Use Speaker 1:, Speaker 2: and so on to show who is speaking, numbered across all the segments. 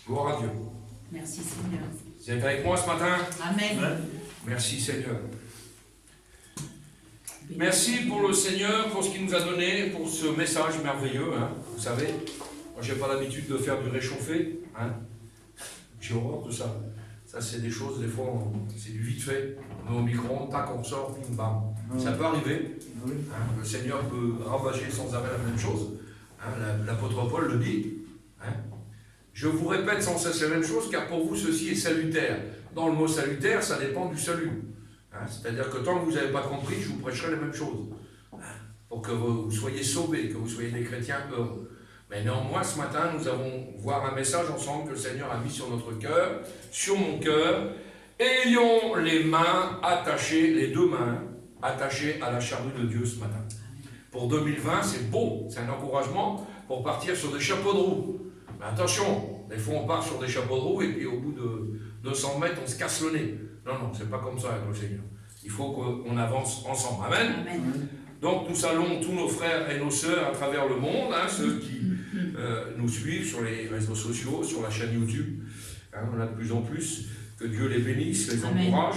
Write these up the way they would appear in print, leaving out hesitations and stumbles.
Speaker 1: Gloire à Dieu.
Speaker 2: Merci Seigneur.
Speaker 1: Vous êtes avec moi ce matin?
Speaker 2: Amen.
Speaker 1: Merci Seigneur. Merci pour le Seigneur, pour ce qu'il nous a donné, pour ce message merveilleux. Hein. Vous savez, moi j'ai pas l'habitude de faire du réchauffé. Hein. J'ai horreur de ça. Ça c'est des choses, des fois, c'est du vite fait. On met au micro-ondes, tac, on sort, bim, bam. Ça peut arriver. Hein. Le Seigneur peut ravager sans arrêt la même chose. Hein. L'apôtre Paul le dit. Hein. Je vous répète sans cesse la même chose, car pour vous ceci est salutaire. Dans le mot salutaire, ça dépend du salut. Hein, c'est-à-dire que tant que vous n'avez pas compris, je vous prêcherai la même chose. Hein, pour que vous soyez sauvés, que vous soyez des chrétiens heureux. Mais néanmoins, ce matin, nous allons voir un message ensemble que le Seigneur a mis sur notre cœur, sur mon cœur. Ayons les mains attachées, les deux mains attachées à la charrue de Dieu ce matin. Pour 2020, c'est beau, c'est un encouragement pour partir sur des chapeaux de roue. Mais attention, des fois on part sur des chapeaux de roue et puis au bout de 200 mètres, on se casse le nez. Non, non, c'est pas comme ça avec le Seigneur. Il faut qu'on avance ensemble. Amen. Amen. Donc nous saluons tous nos frères et nos sœurs à travers le monde, hein, ceux qui nous suivent sur les réseaux sociaux, sur la chaîne YouTube. Hein, on a de plus en plus. Que Dieu les bénisse, les encourage.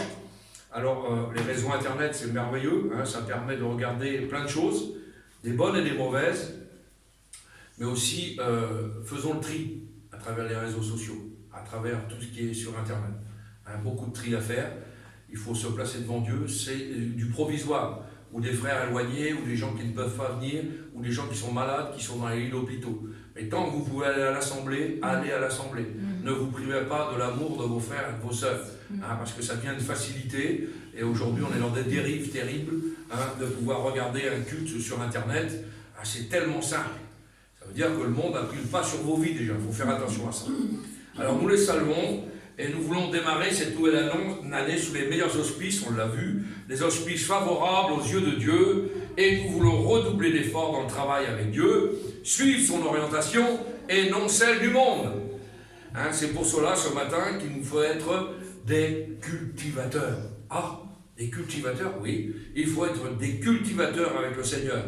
Speaker 1: Alors les réseaux internet, c'est merveilleux. Hein, ça permet de regarder plein de choses, des bonnes et des mauvaises. Mais aussi, faisons le tri à travers les réseaux sociaux, à travers tout ce qui est sur Internet. Hein, beaucoup de tri à faire. Il faut se placer devant Dieu. C'est du provisoire, ou des frères éloignés, ou des gens qui ne peuvent pas venir, ou des gens qui sont malades, qui sont dans les lits d'hôpitaux. Mais tant que vous pouvez aller à l'Assemblée, allez à l'Assemblée. Ne vous privez pas de l'amour de vos frères et de vos sœurs, hein, parce que ça devient une facilité. Et aujourd'hui, on est dans des dérives terribles, hein, de pouvoir regarder un culte sur Internet. Ah, c'est tellement simple. Ça veut dire que le monde a pris le pas sur vos vies déjà, il faut faire attention à ça. Alors nous les saluons et nous voulons démarrer cette nouvelle année sous les meilleurs auspices, on l'a vu, des auspices favorables aux yeux de Dieu, et nous voulons redoubler d'efforts dans le travail avec Dieu, suivre son orientation et non celle du monde. Hein, c'est pour cela ce matin qu'il nous faut être des cultivateurs. Ah, des cultivateurs, oui, il faut être des cultivateurs avec le Seigneur,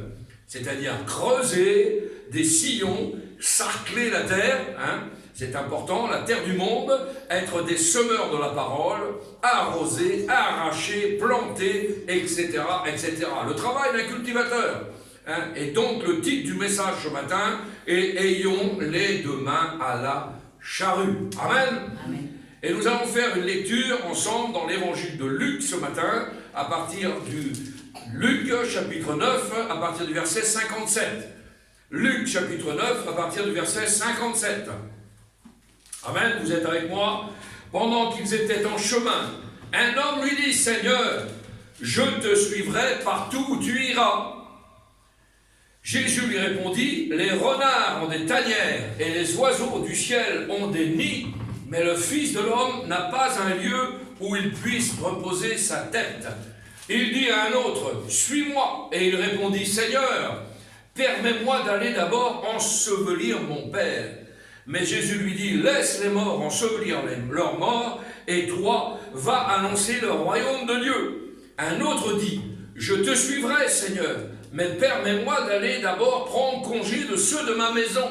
Speaker 1: c'est-à-dire creuser des sillons, sarcler la terre, hein, c'est important, la terre du monde, être des semeurs de la parole, arroser, arracher, planter, etc., etc. Le travail d'un cultivateur. Hein, et donc le titre du message ce matin est « Ayons les deux mains à la charrue ». Amen. Amen. Et nous allons faire une lecture ensemble dans l'évangile de Luc ce matin, à partir du Luc chapitre 9, à partir du verset 57. Luc chapitre 9, à partir du verset 57. Amen, vous êtes avec moi? Pendant qu'ils étaient en chemin, un homme lui dit, « Seigneur, je te suivrai partout où tu iras. » Jésus lui répondit, « Les renards ont des tanières et les oiseaux du ciel ont des nids, mais le Fils de l'homme n'a pas un lieu où il puisse reposer sa tête. » Il dit à un autre, « Suis-moi. » Et il répondit, « Seigneur, permets-moi d'aller d'abord ensevelir mon Père. » Mais Jésus lui dit, « Laisse les morts ensevelir leurs morts, et toi, va annoncer le royaume de Dieu. » Un autre dit, « Je te suivrai, Seigneur, mais permets-moi d'aller d'abord prendre congé de ceux de ma maison. »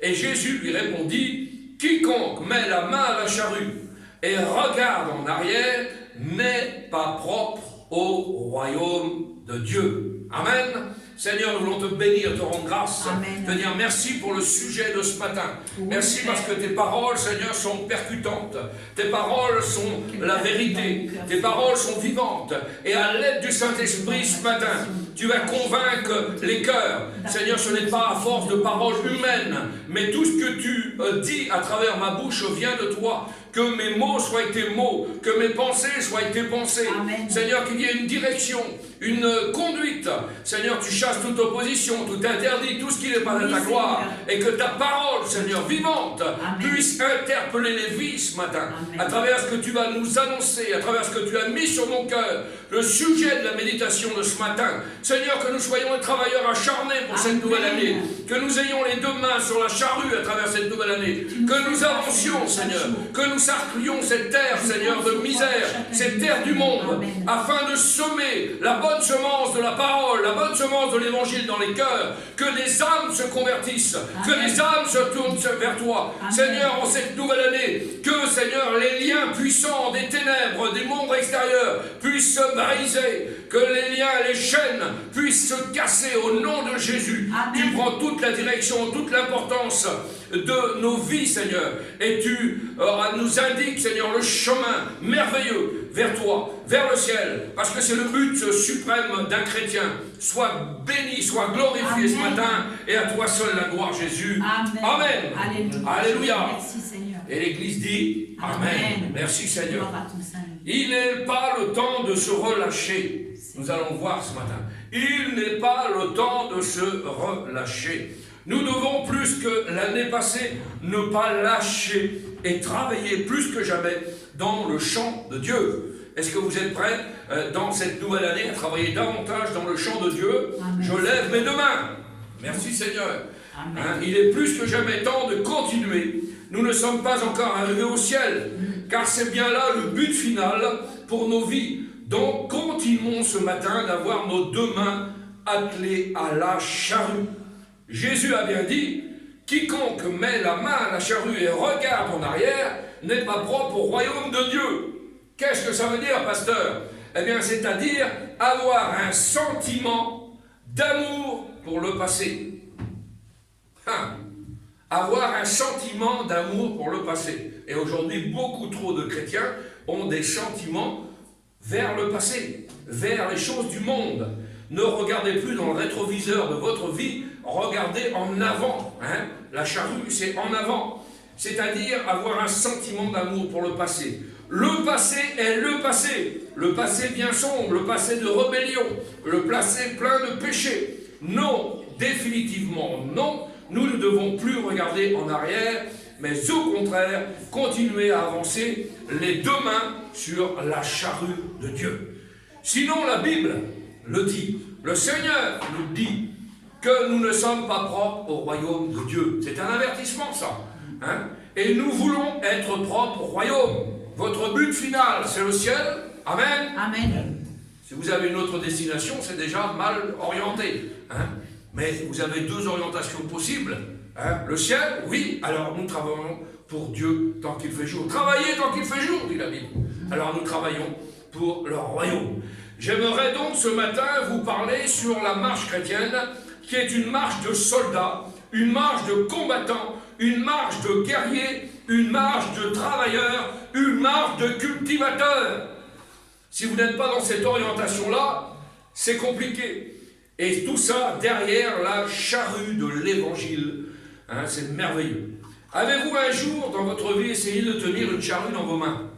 Speaker 1: Et Jésus lui répondit, « Quiconque met la main à la charrue et regarde en arrière n'est pas propre au royaume de Dieu. » Amen. Seigneur, nous voulons te bénir, te rendre grâce, Amen. Te dire merci pour le sujet de ce matin. Oui, merci parce que tes paroles, Seigneur, sont percutantes. Tes paroles sont la vérité. Tes paroles sont vivantes. Et à l'aide du Saint-Esprit ce matin, tu vas convaincre les cœurs. Seigneur, ce n'est pas à force de paroles humaines, mais tout ce que tu dis à travers ma bouche vient de toi. Que mes mots soient tes mots, que mes pensées soient tes pensées. Amen. Seigneur, qu'il y ait une direction, une conduite. Seigneur, tu chasses toute opposition, tout interdit, tout ce qui n'est pas de ta gloire. Et que ta parole, Seigneur, vivante, Amen. Puisse interpeller les vies ce matin. Amen. À travers ce que tu vas nous annoncer, à travers ce que tu as mis sur mon cœur, le sujet de la méditation de ce matin. Seigneur, que nous soyons des travailleurs acharnés pour cette nouvelle année. Que nous ayons les deux mains sur la charrue à travers cette nouvelle année. Que nous avancions, Seigneur. Que nous encerclions cette terre, Seigneur, de misère, cette terre du monde, afin de semer la bonne semence de la parole, la bonne semence de l'évangile dans les cœurs, que les âmes se convertissent, que les âmes se tournent vers toi. Seigneur, en cette nouvelle année, que, Seigneur, les liens puissants des ténèbres, des mondes extérieurs puissent se briser, que les liens, les chaînes puissent se casser au nom de Jésus.
Speaker 2: Amen.
Speaker 1: Tu prends toute la direction, toute l'importance de nos vies, Seigneur, et tu nous indiques, Seigneur, le chemin merveilleux vers toi, vers le ciel, parce que c'est le but suprême d'un chrétien. Sois béni, sois glorifié
Speaker 2: Amen.
Speaker 1: ce matin, et à toi seul la gloire, Jésus.
Speaker 2: Amen.
Speaker 1: Amen.
Speaker 2: Alléluia.
Speaker 1: Alléluia.
Speaker 2: Merci Seigneur.
Speaker 1: Et l'Église dit Amen.
Speaker 2: Amen.
Speaker 1: Merci Seigneur.
Speaker 2: Gloire à ton Saint-Nom.
Speaker 1: Il n'est pas le temps de se relâcher. Nous allons voir ce matin. Il n'est pas le temps de se relâcher. Nous devons plus que l'année passée ne pas lâcher et travailler plus que jamais dans le champ de Dieu. Est-ce que vous êtes prêts dans cette nouvelle année à travailler davantage dans le champ de Dieu?
Speaker 2: Amen.
Speaker 1: Je lève mes deux mains. Merci Seigneur.
Speaker 2: Amen.
Speaker 1: Hein, il est plus que jamais temps de continuer. Nous ne sommes pas encore arrivés au ciel, car c'est bien là le but final pour nos vies. Donc continuons ce matin d'avoir nos deux mains attelées à la charrue. Jésus a bien dit, quiconque met la main à la charrue et regarde en arrière n'est pas propre au royaume de Dieu. Qu'est-ce que ça veut dire, pasteur? Eh bien, c'est-à-dire avoir un sentiment d'amour pour le passé. Avoir un sentiment d'amour pour le passé. Et aujourd'hui, beaucoup trop de chrétiens ont des sentiments vers le passé, vers les choses du monde. Ne regardez plus dans le rétroviseur de votre vie, regardez en avant. La charrue, c'est en avant. C'est-à-dire avoir un sentiment d'amour pour le passé. Le passé est le passé. Le passé bien sombre, le passé de rébellion, le passé plein de péchés. Non, définitivement non. Nous ne devons plus regarder en arrière, mais au contraire, continuer à avancer les deux mains sur la charrue de Dieu. Sinon, la Bible le dit, le Seigneur nous dit que nous ne sommes pas propres au royaume de Dieu. C'est un avertissement, ça. Et nous voulons être propres au royaume. Votre but final, c'est le ciel. Amen.
Speaker 2: Amen.
Speaker 1: Si vous avez une autre destination, c'est déjà mal orienté. Mais vous avez deux orientations possibles. Le ciel, oui, alors nous travaillons pour Dieu tant qu'il fait jour. Travaillez tant qu'il fait jour, dit la Bible. Alors nous travaillons pour le royaume. J'aimerais donc ce matin vous parler sur la marche chrétienne, qui est une marche de soldats, une marche de combattants, une marche de guerriers, une marche de travailleurs, une marche de cultivateurs. Si vous n'êtes pas dans cette orientation-là, c'est compliqué. Et tout ça derrière la charrue de l'évangile. C'est merveilleux. Avez-vous un jour dans votre vie essayé de tenir une charrue dans vos mains?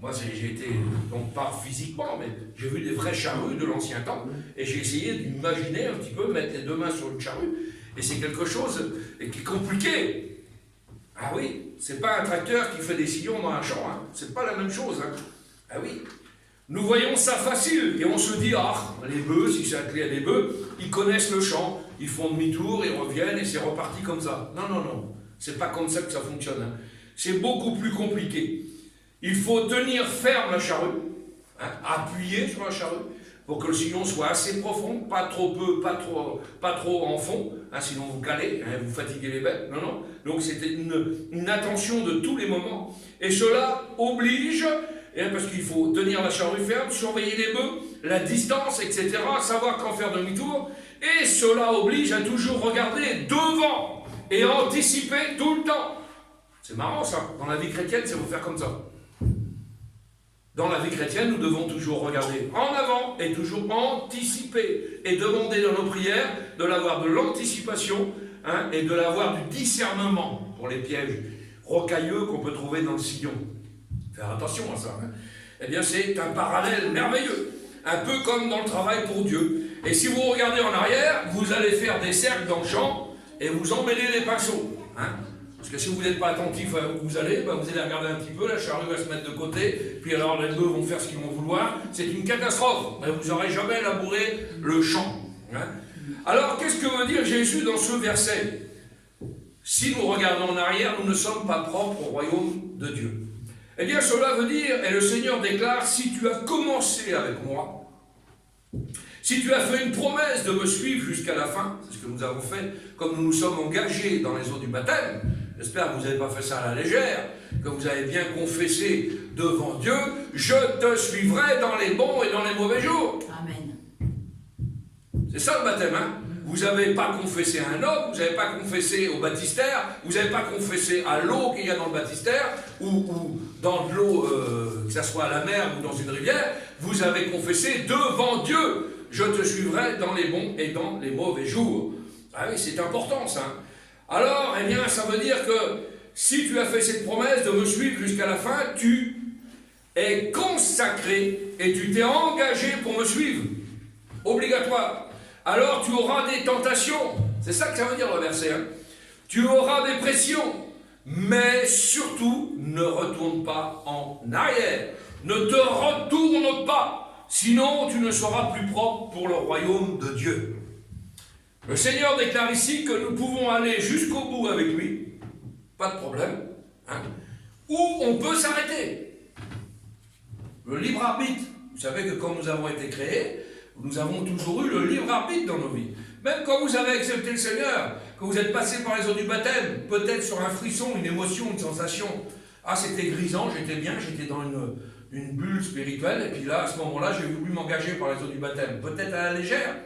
Speaker 1: Moi, j'ai été, donc pas physiquement, mais j'ai vu des vraies charrues de l'ancien temps, et j'ai essayé d'imaginer un petit peu mettre les deux mains sur une charrue, et c'est quelque chose qui est compliqué. Ah oui, c'est pas un tracteur qui fait des sillons dans un champ, c'est pas la même chose. Ah oui, nous voyons ça facile, et on se dit, les bœufs, si c'est attelé à des bœufs, ils connaissent le champ, ils font demi-tour, ils reviennent, et c'est reparti comme ça. Non, c'est pas comme ça que ça fonctionne. C'est beaucoup plus compliqué. Il faut tenir ferme la charrue, appuyer sur la charrue, pour que le sillon soit assez profond, pas trop peu, pas trop en fond, sinon vous calez, vous fatiguez les bêtes. Non. Donc c'était une attention de tous les moments. Et cela oblige, parce qu'il faut tenir la charrue ferme, surveiller les bœufs, la distance, etc., savoir quand faire demi-tour. Et cela oblige à toujours regarder devant et anticiper tout le temps. C'est marrant ça, dans la vie chrétienne, c'est faut faire comme ça. Dans la vie chrétienne, nous devons toujours regarder en avant et toujours anticiper et demander dans nos prières de l'avoir de l'anticipation et de l'avoir du discernement pour les pièges rocailleux qu'on peut trouver dans le sillon. Faire attention à ça. Eh bien, c'est un parallèle merveilleux, un peu comme dans le travail pour Dieu. Et si vous regardez en arrière, vous allez faire des cercles dans le champ et vous emmêlez les pinceaux. Parce que si vous n'êtes pas attentif à où vous allez regarder un petit peu, la charrue va se mettre de côté, puis alors les bœufs vont faire ce qu'ils vont vouloir. C'est une catastrophe. Vous n'aurez jamais labouré le champ. Alors, qu'est-ce que veut dire Jésus dans ce verset? Si nous regardons en arrière, nous ne sommes pas propres au royaume de Dieu. Eh bien, cela veut dire, et le Seigneur déclare, si tu as commencé avec moi, si tu as fait une promesse de me suivre jusqu'à la fin, c'est ce que nous avons fait, comme nous nous sommes engagés dans les eaux du baptême, j'espère que vous n'avez pas fait ça à la légère, que vous avez bien confessé devant Dieu, je te suivrai dans les bons et dans les mauvais jours.
Speaker 2: Amen.
Speaker 1: C'est ça le baptême, hein? Vous n'avez pas confessé à un homme, vous n'avez pas confessé au baptistère, vous n'avez pas confessé à l'eau qu'il y a dans le baptistère, ou dans de l'eau, que ce soit à la mer ou dans une rivière, vous avez confessé devant Dieu, je te suivrai dans les bons et dans les mauvais jours. Ah oui, c'est important ça. Alors, eh bien, ça veut dire que si tu as fait cette promesse de me suivre jusqu'à la fin, tu es consacré et tu t'es engagé pour me suivre. Obligatoire. Alors tu auras des tentations. C'est ça que ça veut dire le verset. Hein. Tu auras des pressions. Mais surtout, ne retourne pas en arrière. Ne te retourne pas. Sinon, tu ne seras plus propre pour le royaume de Dieu. Le Seigneur déclare ici que nous pouvons aller jusqu'au bout avec lui. Pas de problème. Hein. Ou on peut s'arrêter. Le libre arbitre. Vous savez que quand nous avons été créés, nous avons toujours eu le libre arbitre dans nos vies. Même quand vous avez accepté le Seigneur, que vous êtes passé par les eaux du baptême, peut-être sur un frisson, une émotion, une sensation. Ah, c'était grisant, j'étais bien, j'étais dans une bulle spirituelle, et puis là, à ce moment-là, j'ai voulu m'engager par les eaux du baptême. Peut-être à la légère.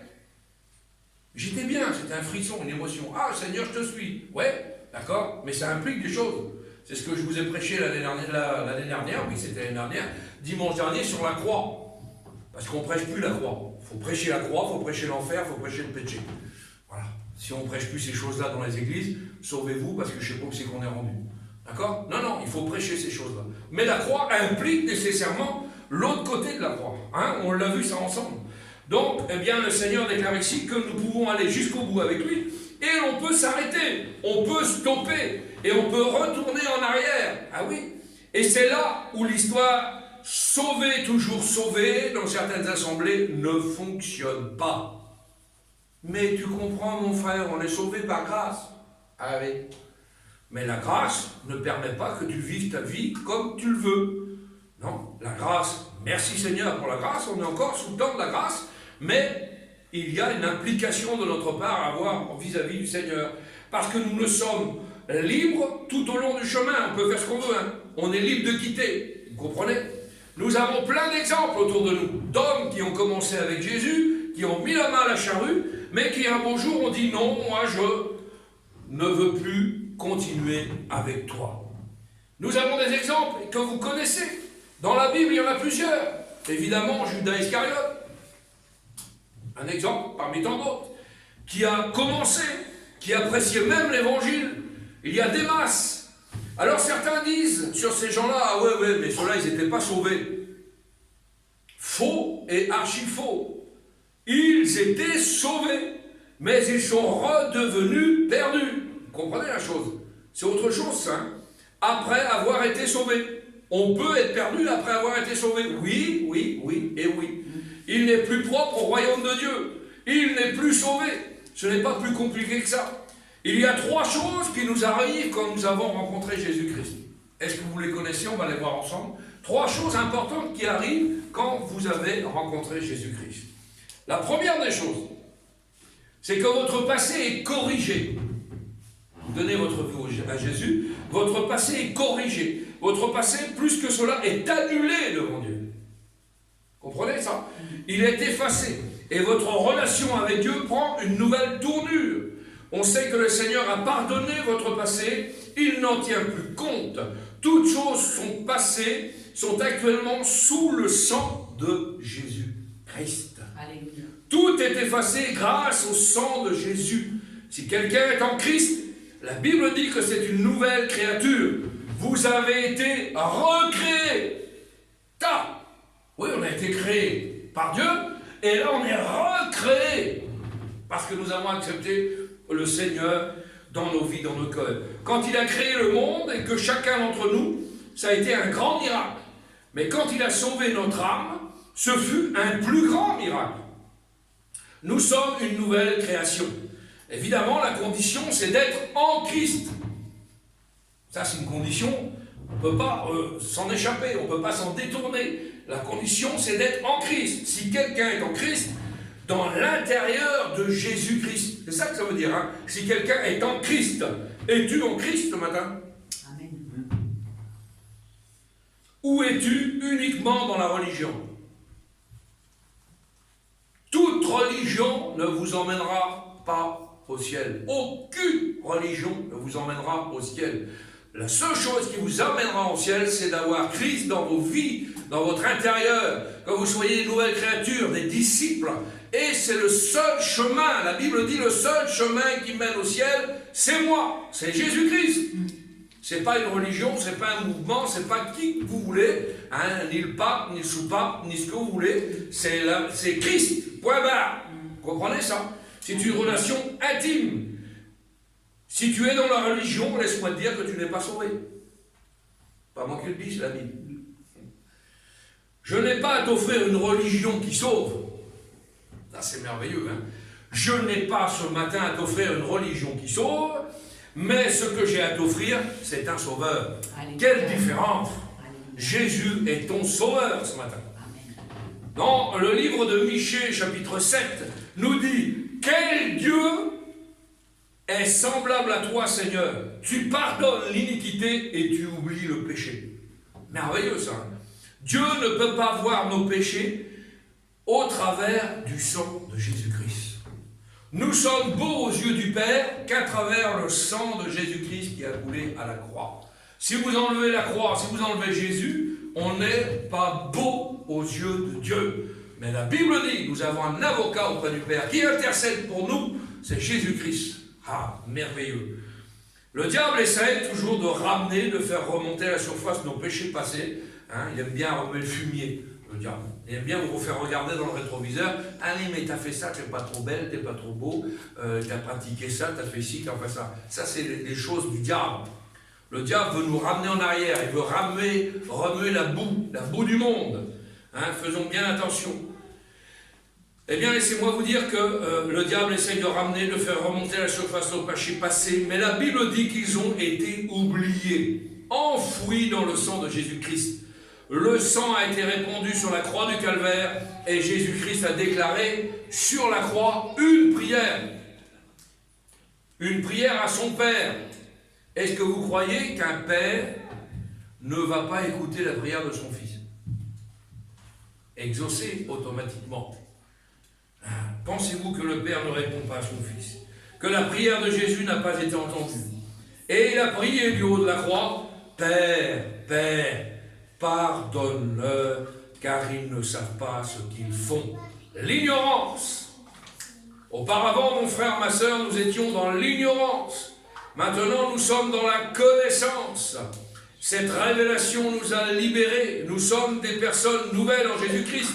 Speaker 1: J'étais bien, c'était un frisson, une émotion. Ah, Seigneur, je te suis. Ouais, d'accord, mais ça implique des choses. C'est ce que je vous ai prêché l'année dernière, oui, c'était l'année dernière, dimanche dernier, sur la croix. Parce qu'on ne prêche plus la croix. Il faut prêcher la croix, il faut prêcher l'enfer, il faut prêcher le péché. Voilà. Si on ne prêche plus ces choses-là dans les églises, sauvez-vous parce que je ne sais pas où c'est qu'on est rendu. D'accord? Non, non, il faut prêcher ces choses-là. Mais la croix implique nécessairement l'autre côté de la croix. Hein? On l'a vu ça ensemble. Donc, eh bien, le Seigneur déclare ici que nous pouvons aller jusqu'au bout avec lui et on peut s'arrêter, on peut stopper et on peut retourner en arrière. Ah oui? Et c'est là où l'histoire sauvé, toujours sauvé, dans certaines assemblées, ne fonctionne pas. Mais tu comprends, mon frère, on est sauvé par grâce. Ah oui. Mais la grâce ne permet pas que tu vives ta vie comme tu le veux. Non, la grâce, merci Seigneur pour la grâce, on est encore sous le temps de la grâce, mais il y a une implication de notre part à avoir vis-à-vis du Seigneur. Parce que nous ne sommes libres tout au long du chemin, on peut faire ce qu'on veut, hein. On est libre de quitter, vous comprenez? Nous avons plein d'exemples autour de nous, d'hommes qui ont commencé avec Jésus, qui ont mis la main à la charrue, mais qui un beau jour ont dit non, moi je ne veux plus continuer avec toi. Nous avons des exemples que vous connaissez. Dans la Bible, il y en a plusieurs. Évidemment, Judas Iscariote, un exemple parmi tant d'autres, qui a commencé, qui appréciait même l'évangile. Il y a des masses. Alors certains disent sur ces gens-là, ah ouais, mais ceux-là, ils n'étaient pas sauvés. Faux et archi-faux. Ils étaient sauvés, mais ils sont redevenus perdus. Vous comprenez la chose? C'est autre chose, ça. Hein? Après avoir été sauvés. On peut être perdu après avoir été sauvé. Oui, et oui. Il n'est plus propre au royaume de Dieu. Il n'est plus sauvé. Ce n'est pas plus compliqué que ça. Il y a 3 choses qui nous arrivent quand nous avons rencontré Jésus-Christ. Est-ce que vous les connaissez? On va les voir ensemble. 3 choses importantes qui arrivent quand vous avez rencontré Jésus-Christ. La première des choses, c'est que votre passé est corrigé. Vous donnez votre vie à Jésus, votre passé est corrigé. Votre passé, plus que cela, est annulé devant Dieu. Comprenez ça? Il est effacé. Et votre relation avec Dieu prend une nouvelle tournure. On sait que le Seigneur a pardonné votre passé, il n'en tient plus compte. Toutes choses sont passées, sont actuellement sous le sang de Jésus-Christ.
Speaker 2: Alléluia.
Speaker 1: Tout est effacé grâce au sang de Jésus. Si quelqu'un est en Christ, la Bible dit que c'est une nouvelle créature. Vous avez été recréé. Oui, on a été créé par Dieu, et là on est recréé. Parce que nous avons accepté le Seigneur dans nos vies, dans nos cœurs. Quand il a créé le monde et que chacun d'entre nous, ça a été un grand miracle. Mais quand il a sauvé notre âme, ce fut un plus grand miracle. Nous sommes une nouvelle création. Évidemment, la condition, c'est d'être en Christ. Ça, c'est une condition. On ne peut pas s'en échapper, on ne peut pas s'en détourner. La condition, c'est d'être en Christ. Si quelqu'un est en Christ, dans l'intérieur de Jésus-Christ. C'est ça que ça veut dire. Hein? Si quelqu'un est en Christ, es-tu en Christ ce matin?
Speaker 2: Amen.
Speaker 1: Ou es-tu uniquement dans la religion? Toute religion ne vous emmènera pas au ciel. Aucune religion ne vous emmènera au ciel. La seule chose qui vous amènera au ciel, c'est d'avoir Christ dans vos vies, dans votre intérieur, que vous soyez une nouvelle créature, des disciples. Et c'est le seul chemin, la Bible dit le seul chemin qui mène au ciel, c'est moi, c'est Jésus-Christ. C'est pas une religion, c'est pas un mouvement, c'est pas qui vous voulez, hein, ni le pape, ni le sous-pape, ni ce que vous voulez, c'est Christ, point barre. Vous comprenez ça? C'est une relation intime. Si tu es dans la religion, laisse-moi te dire que tu n'es pas sauvé. Pas moi qui le dis, c'est la Bible. Je n'ai pas à t'offrir une religion qui sauve. Là, c'est merveilleux. Hein? Je n'ai pas ce matin à t'offrir une religion qui sauve, mais ce que j'ai à t'offrir, c'est un sauveur. Alléluia. Quelle différence! Alléluia. Jésus est ton sauveur ce matin. Amen. Dans le livre de Michée, chapitre 7, nous dit « Quel Dieu est semblable à toi, Seigneur. Tu pardonnes l'iniquité et tu oublies le péché. » Merveilleux ça. Hein? Dieu ne peut pas voir nos péchés au travers du sang de Jésus-Christ. Nous sommes beaux aux yeux du Père qu'à travers le sang de Jésus-Christ qui a coulé à la croix. Si vous enlevez la croix, si vous enlevez Jésus, on n'est pas beau aux yeux de Dieu. Mais la Bible dit, nous avons un avocat auprès du Père qui intercède pour nous, c'est Jésus-Christ. Ah, merveilleux. Le diable essaie toujours de ramener, de faire remonter à la surface nos péchés passés. Hein, il aime bien remuer le fumier, le diable. Il aime bien vous faire regarder dans le rétroviseur. Allez, mais t'as fait ça, t'es pas trop belle, t'es pas trop beau, t'as pratiqué ça, t'as fait ci, t'as fait ça. Ça, c'est les choses du diable. Le diable veut nous ramener en arrière, il veut remuer la boue du monde. Hein, faisons bien attention. Eh bien, laissez-moi vous dire que le diable essaye de ramener, de faire remonter à la surface nos péchés passés, mais la Bible dit qu'ils ont été oubliés, enfouis dans le sang de Jésus-Christ. Le sang a été répandu sur la croix du Calvaire et Jésus-Christ a déclaré sur la croix une prière à son Père. Est-ce que vous croyez qu'un père ne va pas écouter la prière de son fils? Exaucé automatiquement. Pensez-vous que le Père ne répond pas à son Fils? Que la prière de Jésus n'a pas été entendue? Et il a prié du haut de la croix, « Père, Père, pardonne-leur, car ils ne savent pas ce qu'ils font. » L'ignorance. Auparavant, mon frère, ma sœur, nous étions dans l'ignorance. Maintenant, nous sommes dans la connaissance. Cette révélation nous a libérés. Nous sommes des personnes nouvelles en Jésus-Christ.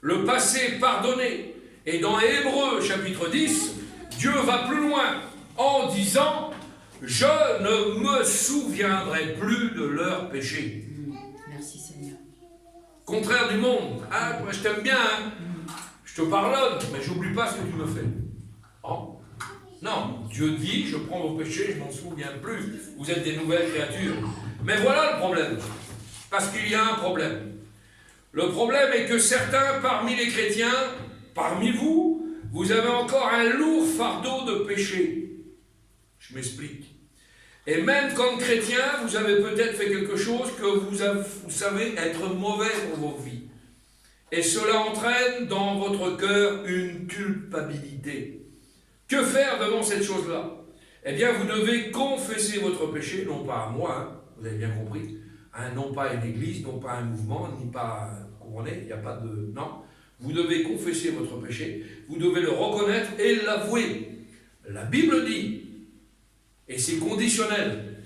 Speaker 1: Le passé pardonné. Et dans Hébreux chapitre 10, Dieu va plus loin en disant « Je ne me souviendrai plus de leurs péchés. »
Speaker 2: Merci Seigneur.
Speaker 1: Contraire du monde. Ah, moi je t'aime bien, hein. Je te pardonne, mais j'oublie pas ce que tu me fais. Oh. Non, Dieu dit, je prends vos péchés, je m'en souviens plus. Vous êtes des nouvelles créatures. Mais voilà le problème. Parce qu'il y a un problème. Le problème est que certains parmi les chrétiens, parmi vous, vous avez encore un lourd fardeau de péché. Je m'explique. Et même comme chrétien, vous avez peut-être fait quelque chose que vous savez être mauvais pour vos vies. Et cela entraîne dans votre cœur une culpabilité. Que faire devant cette chose-là? Eh bien, vous devez confesser votre péché, non pas à moi, hein, vous avez bien compris, hein, non pas à une église, non pas à un mouvement, ni pas couronné, il n'y a pas de... Non, vous devez confesser votre péché, vous devez le reconnaître et l'avouer. La Bible dit, et c'est conditionnel,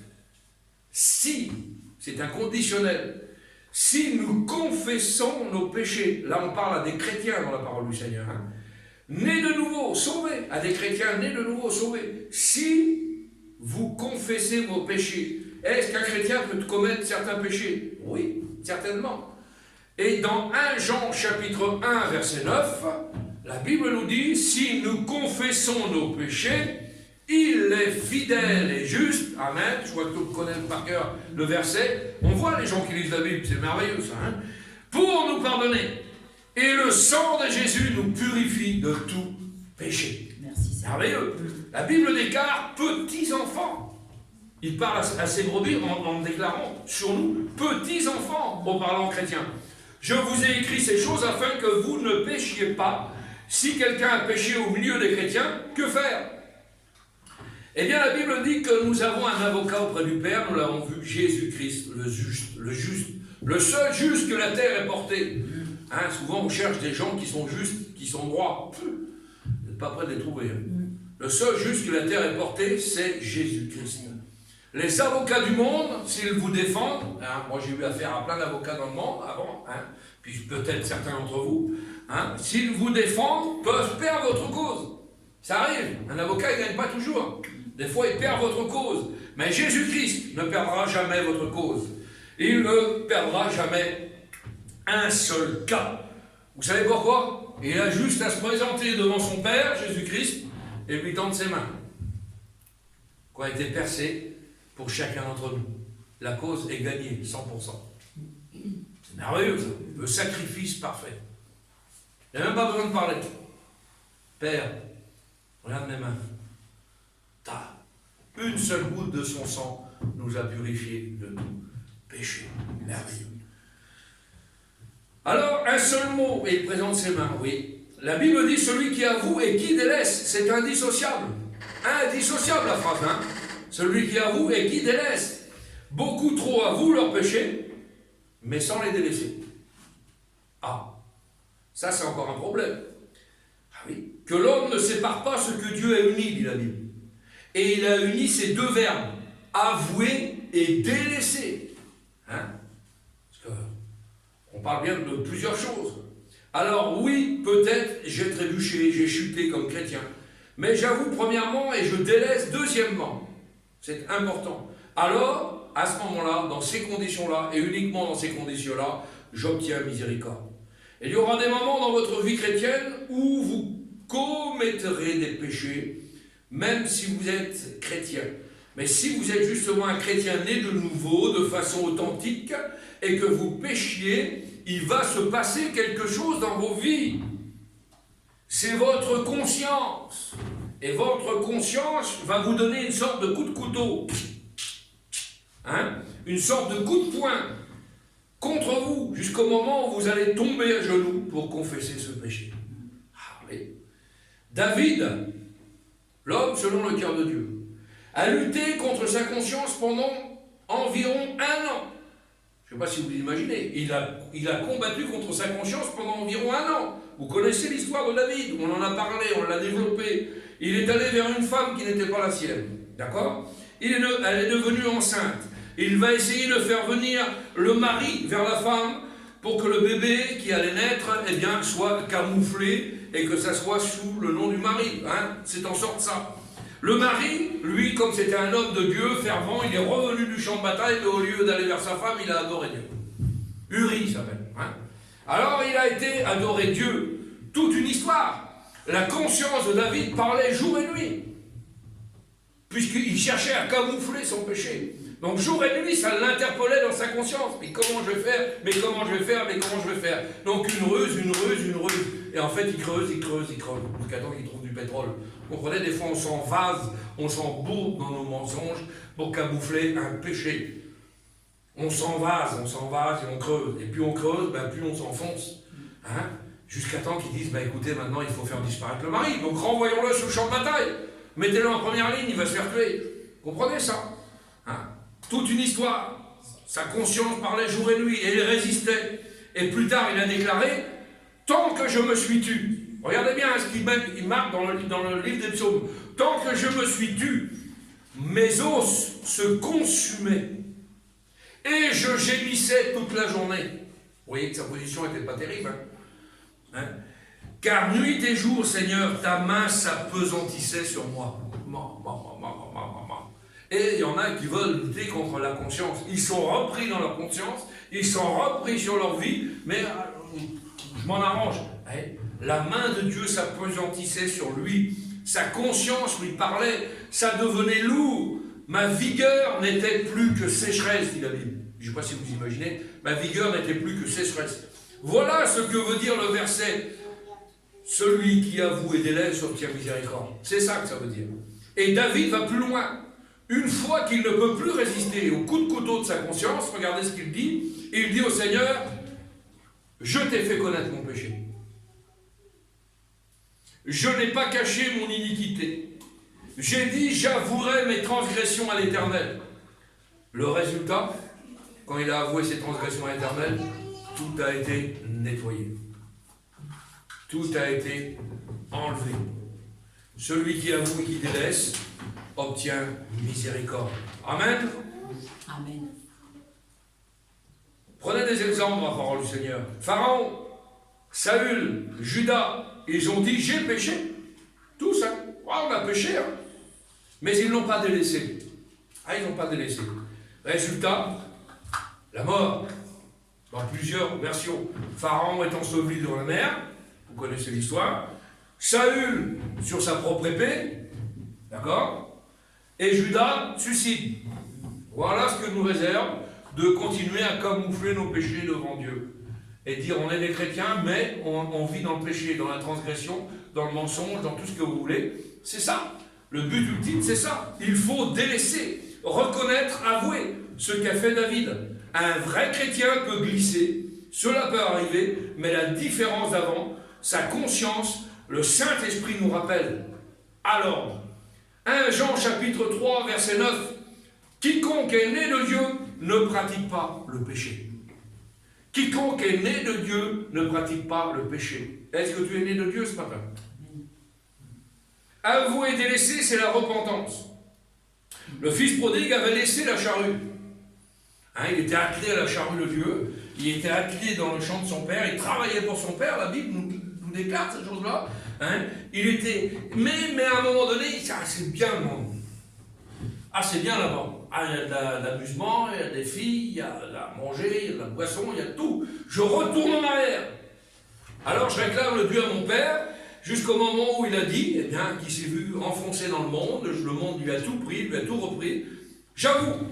Speaker 1: si, c'est un conditionnel, si nous confessons nos péchés, là on parle à des chrétiens dans la parole du Seigneur, hein, nés de nouveau, sauvés, à des chrétiens nés de nouveau, sauvés, si vous confessez vos péchés, est-ce qu'un chrétien peut commettre certains péchés? Oui, certainement. Et dans 1 Jean chapitre 1 verset 9, la Bible nous dit, si nous confessons nos péchés, Il est fidèle et juste, amen, je crois que tout le connaît par cœur le verset, on voit les gens qui lisent la Bible, c'est merveilleux ça, hein, pour nous pardonner. Et le sang de Jésus nous purifie de tout péché.
Speaker 2: Merci, Seigneur.
Speaker 1: Merveilleux. La Bible déclare petits-enfants. Il parle à ses brebis en déclarant sur nous petits-enfants, en parlant chrétien. Je vous ai écrit ces choses afin que vous ne péchiez pas. Si quelqu'un a péché au milieu des chrétiens, que faire? Eh bien, la Bible dit que nous avons un avocat auprès du Père, nous l'avons vu, Jésus-Christ, le juste, le seul juste que la terre ait porté. Hein, souvent, on cherche des gens qui sont justes, qui sont droits. Vous n'êtes pas prêts de les trouver. Hein. Le seul juste que la terre ait porté, c'est Jésus-Christ. Les avocats du monde, s'ils vous défendent, hein, moi j'ai eu affaire à plein d'avocats dans le monde avant, hein, puis peut-être certains d'entre vous, hein, s'ils vous défendent, peuvent perdre votre cause. Ça arrive, un avocat il ne gagne pas toujours. Des fois, il perd votre cause. Mais Jésus-Christ ne perdra jamais votre cause. Il ne perdra jamais un seul cas. Vous savez pourquoi? Il a juste à se présenter devant son Père, Jésus-Christ, et lui tendre ses mains. Quoi a été percé pour chacun d'entre nous. La cause est gagnée, 100%. C'est merveilleux, ça. Le sacrifice parfait. Il n'y a même pas besoin de parler. Père, regarde mes mains. Une seule goutte de son sang nous a purifiés de tout péché. Merveilleux. Alors, un seul mot, et il présente ses mains, oui. La Bible dit celui qui avoue et qui délaisse, c'est indissociable. Indissociable la phrase, hein. Celui qui avoue et qui délaisse. Beaucoup trop avouent leurs péchés, mais sans les délaisser. Ah, ça c'est encore un problème. Ah oui. Que l'homme ne sépare pas ce que Dieu a uni, dit la Bible. Et il a uni ces deux verbes, avouer et délaisser. Hein? Parce qu'on parle bien de plusieurs choses. Alors oui, peut-être j'ai trébuché, j'ai chuté comme chrétien. Mais j'avoue premièrement et je délaisse deuxièmement. C'est important. Alors, à ce moment-là, dans ces conditions-là, et uniquement dans ces conditions-là, j'obtiens miséricorde. Et il y aura des moments dans votre vie chrétienne où vous commettrez des péchés, même si vous êtes chrétien. Mais si vous êtes justement un chrétien né de nouveau, de façon authentique, et que vous péchiez, il va se passer quelque chose dans vos vies. C'est votre conscience. Et votre conscience va vous donner une sorte de coup de couteau. Hein? Une sorte de coup de poing contre vous, jusqu'au moment où vous allez tomber à genoux pour confesser ce péché. Ah oui. David, l'homme selon le cœur de Dieu, a lutté contre sa conscience pendant environ 1 an. Je ne sais pas si vous l'imaginez. Il a combattu contre sa conscience pendant environ 1 an. Vous connaissez l'histoire de David, on en a parlé, on l'a développé. Il est allé vers une femme qui n'était pas la sienne. D'accord? Elle est devenue enceinte. Il va essayer de faire venir le mari vers la femme pour que le bébé qui allait naître eh bien, soit camouflé et que ça soit sous le nom du mari. Hein? C'est en sorte ça. Le mari, lui, comme c'était un homme de Dieu, fervent, il est revenu du champ de bataille, mais au lieu d'aller vers sa femme, il a adoré Dieu. Uri s'appelle. Hein? Alors il a été adoré Dieu. Toute une histoire. La conscience de David parlait jour et nuit, puisqu'il cherchait à camoufler son péché. Donc jour et nuit, ça l'interpellait dans sa conscience. Mais comment je vais faire? Mais comment je vais faire? Mais comment je vais faire? Donc une ruse. Et en fait, il creuse, jusqu'à temps qu'il trouve du pétrole. Vous comprenez, des fois on s'envase, on s'embourbe dans nos mensonges pour camoufler un péché. On s'envase et on creuse. Et plus on creuse, plus on s'enfonce. Hein? Jusqu'à temps qu'ils disent, écoutez, maintenant il faut faire disparaître le mari. Donc renvoyons-le sur le champ de bataille. Mettez-le en première ligne, il va se faire tuer. Vous comprenez ça? Hein? Toute une histoire. Sa conscience parlait jour et nuit et il résistait. Et plus tard, il a déclaré, tant que je me suis tu. Regardez bien ce qu'il marque dans le livre des psaumes. Tant que je me suis tu, mes os se consumaient. Et je gémissais toute la journée. Vous voyez que sa position n'était pas terrible. Hein? Car nuit et jour, Seigneur, ta main s'appesantissait sur moi. Et il y en a qui veulent lutter contre la conscience. Ils sont repris dans leur conscience, ils sont repris sur leur vie, mais je m'en arrange. La main de Dieu s'appesantissait sur lui. Sa conscience lui parlait. ça devenait lourd. Ma vigueur n'était plus que sécheresse, dit la Bible. Je ne sais pas si vous imaginez, ma vigueur n'était plus que sécheresse. Voilà ce que veut dire le verset. Celui qui avoue et délaisse obtient miséricorde. C'est ça que ça veut dire. Et David va plus loin. Une fois qu'il ne peut plus résister au coup de couteau de sa conscience, regardez ce qu'il dit. Il dit au Seigneur, je t'ai fait connaître mon péché. Je n'ai pas caché mon iniquité. J'ai dit, j'avouerai mes transgressions à l'Éternel. Le résultat, quand il a avoué ses transgressions à l'Éternel, tout a été nettoyé. Tout a été enlevé. Celui qui avoue et qui délaisse obtient miséricorde. Amen.
Speaker 2: Amen.
Speaker 1: Prenez des exemples dans la parole du Seigneur. Pharaon, Saül, Judas, ils ont dit, j'ai péché. Tous, hein. Oh, on a péché, hein. Mais ils n'ont pas délaissé. Ah, ils n'ont pas délaissé. Résultat, la mort. Dans plusieurs versions. Pharaon est enseveli dans la mer. Vous connaissez l'histoire. Saül sur sa propre épée. D'accord? Et Judas suicide. Voilà ce que nous réserve de continuer à camoufler nos péchés devant Dieu. Et dire on est des chrétiens, mais on vit dans le péché, dans la transgression, dans le mensonge, dans tout ce que vous voulez. C'est ça. Le but ultime, c'est ça. Il faut délaisser, reconnaître, avouer ce qu'a fait David. Un vrai chrétien peut glisser, cela peut arriver, mais la différence d'avant, sa conscience, le Saint-Esprit nous rappelle à l'ordre. 1 Jean chapitre 3, verset 9. Quiconque est né de Dieu ne pratique pas le péché. Quiconque est né de Dieu ne pratique pas le péché. Est-ce que tu es né de Dieu ce matin? Avouer et délaisser, c'est la repentance. Le fils prodigue avait laissé la charrue. Hein, il était attelé à la charrue de Dieu, il était attelé dans le champ de son père, il travaillait pour son père, la Bible nous déclare cette chose-là. Hein, il était... mais à un moment donné, il dit, ah, c'est bien le monde. Ah, c'est bien là-bas. Ah, il y a de l'amusement, il y a des filles, il y a de la manger, il y a de la boisson, il y a tout. Je retourne en arrière. Alors je réclame le Dieu à mon père, jusqu'au moment où il a dit, eh bien, qu'il s'est vu enfoncé dans le monde lui a tout pris, lui a tout repris. J'avoue,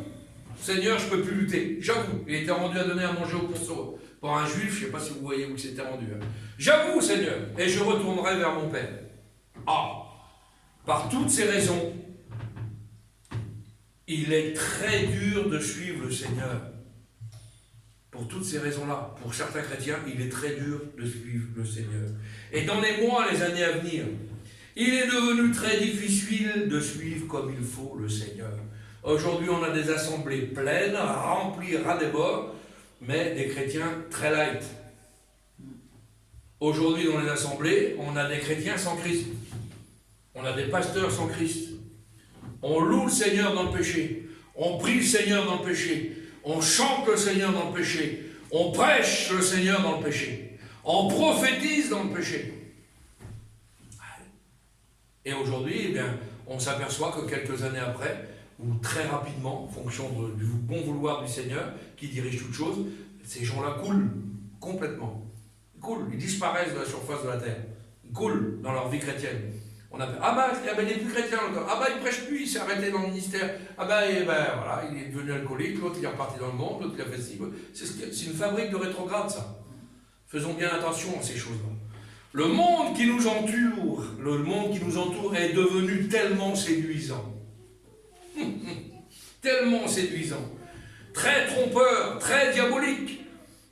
Speaker 1: Seigneur, je ne peux plus lutter. J'avoue, il était rendu à donner à manger au ponceau. Pour un juif, je ne sais pas si vous voyez où il s'était rendu. Hein. J'avoue, Seigneur, et je retournerai vers mon Père. Ah, par toutes ces raisons, il est très dur de suivre le Seigneur. Pour toutes ces raisons-là, pour certains chrétiens, il est très dur de suivre le Seigneur. Et dans les mois, les années à venir, il est devenu très difficile de suivre comme il faut le Seigneur. Aujourd'hui, on a des assemblées pleines, remplies ras des bords, mais des chrétiens très light. Aujourd'hui, dans les assemblées, on a des chrétiens sans Christ. On a des pasteurs sans Christ. On loue le Seigneur dans le péché. On prie le Seigneur dans le péché. On chante le Seigneur dans le péché. On prêche le Seigneur dans le péché. On prophétise dans le péché. Et aujourd'hui, eh bien, on s'aperçoit que quelques années après, ou très rapidement, en fonction du bon vouloir du Seigneur, qui dirige toutes choses, ces gens-là coulent complètement. Ils coulent, ils disparaissent de la surface de la terre. Ils coulent dans leur vie chrétienne. On appelle, il n'est plus chrétien, l'autre. Il ne prêche plus, il s'est arrêté dans le ministère. Voilà, il est devenu alcoolique, l'autre il est reparti dans le monde, l'autre il a fait ci. C'est une fabrique de rétrograde, ça. Faisons bien attention à ces choses-là. Le monde qui nous entoure est devenu tellement séduisant. Tellement séduisant. Très trompeur, très diabolique,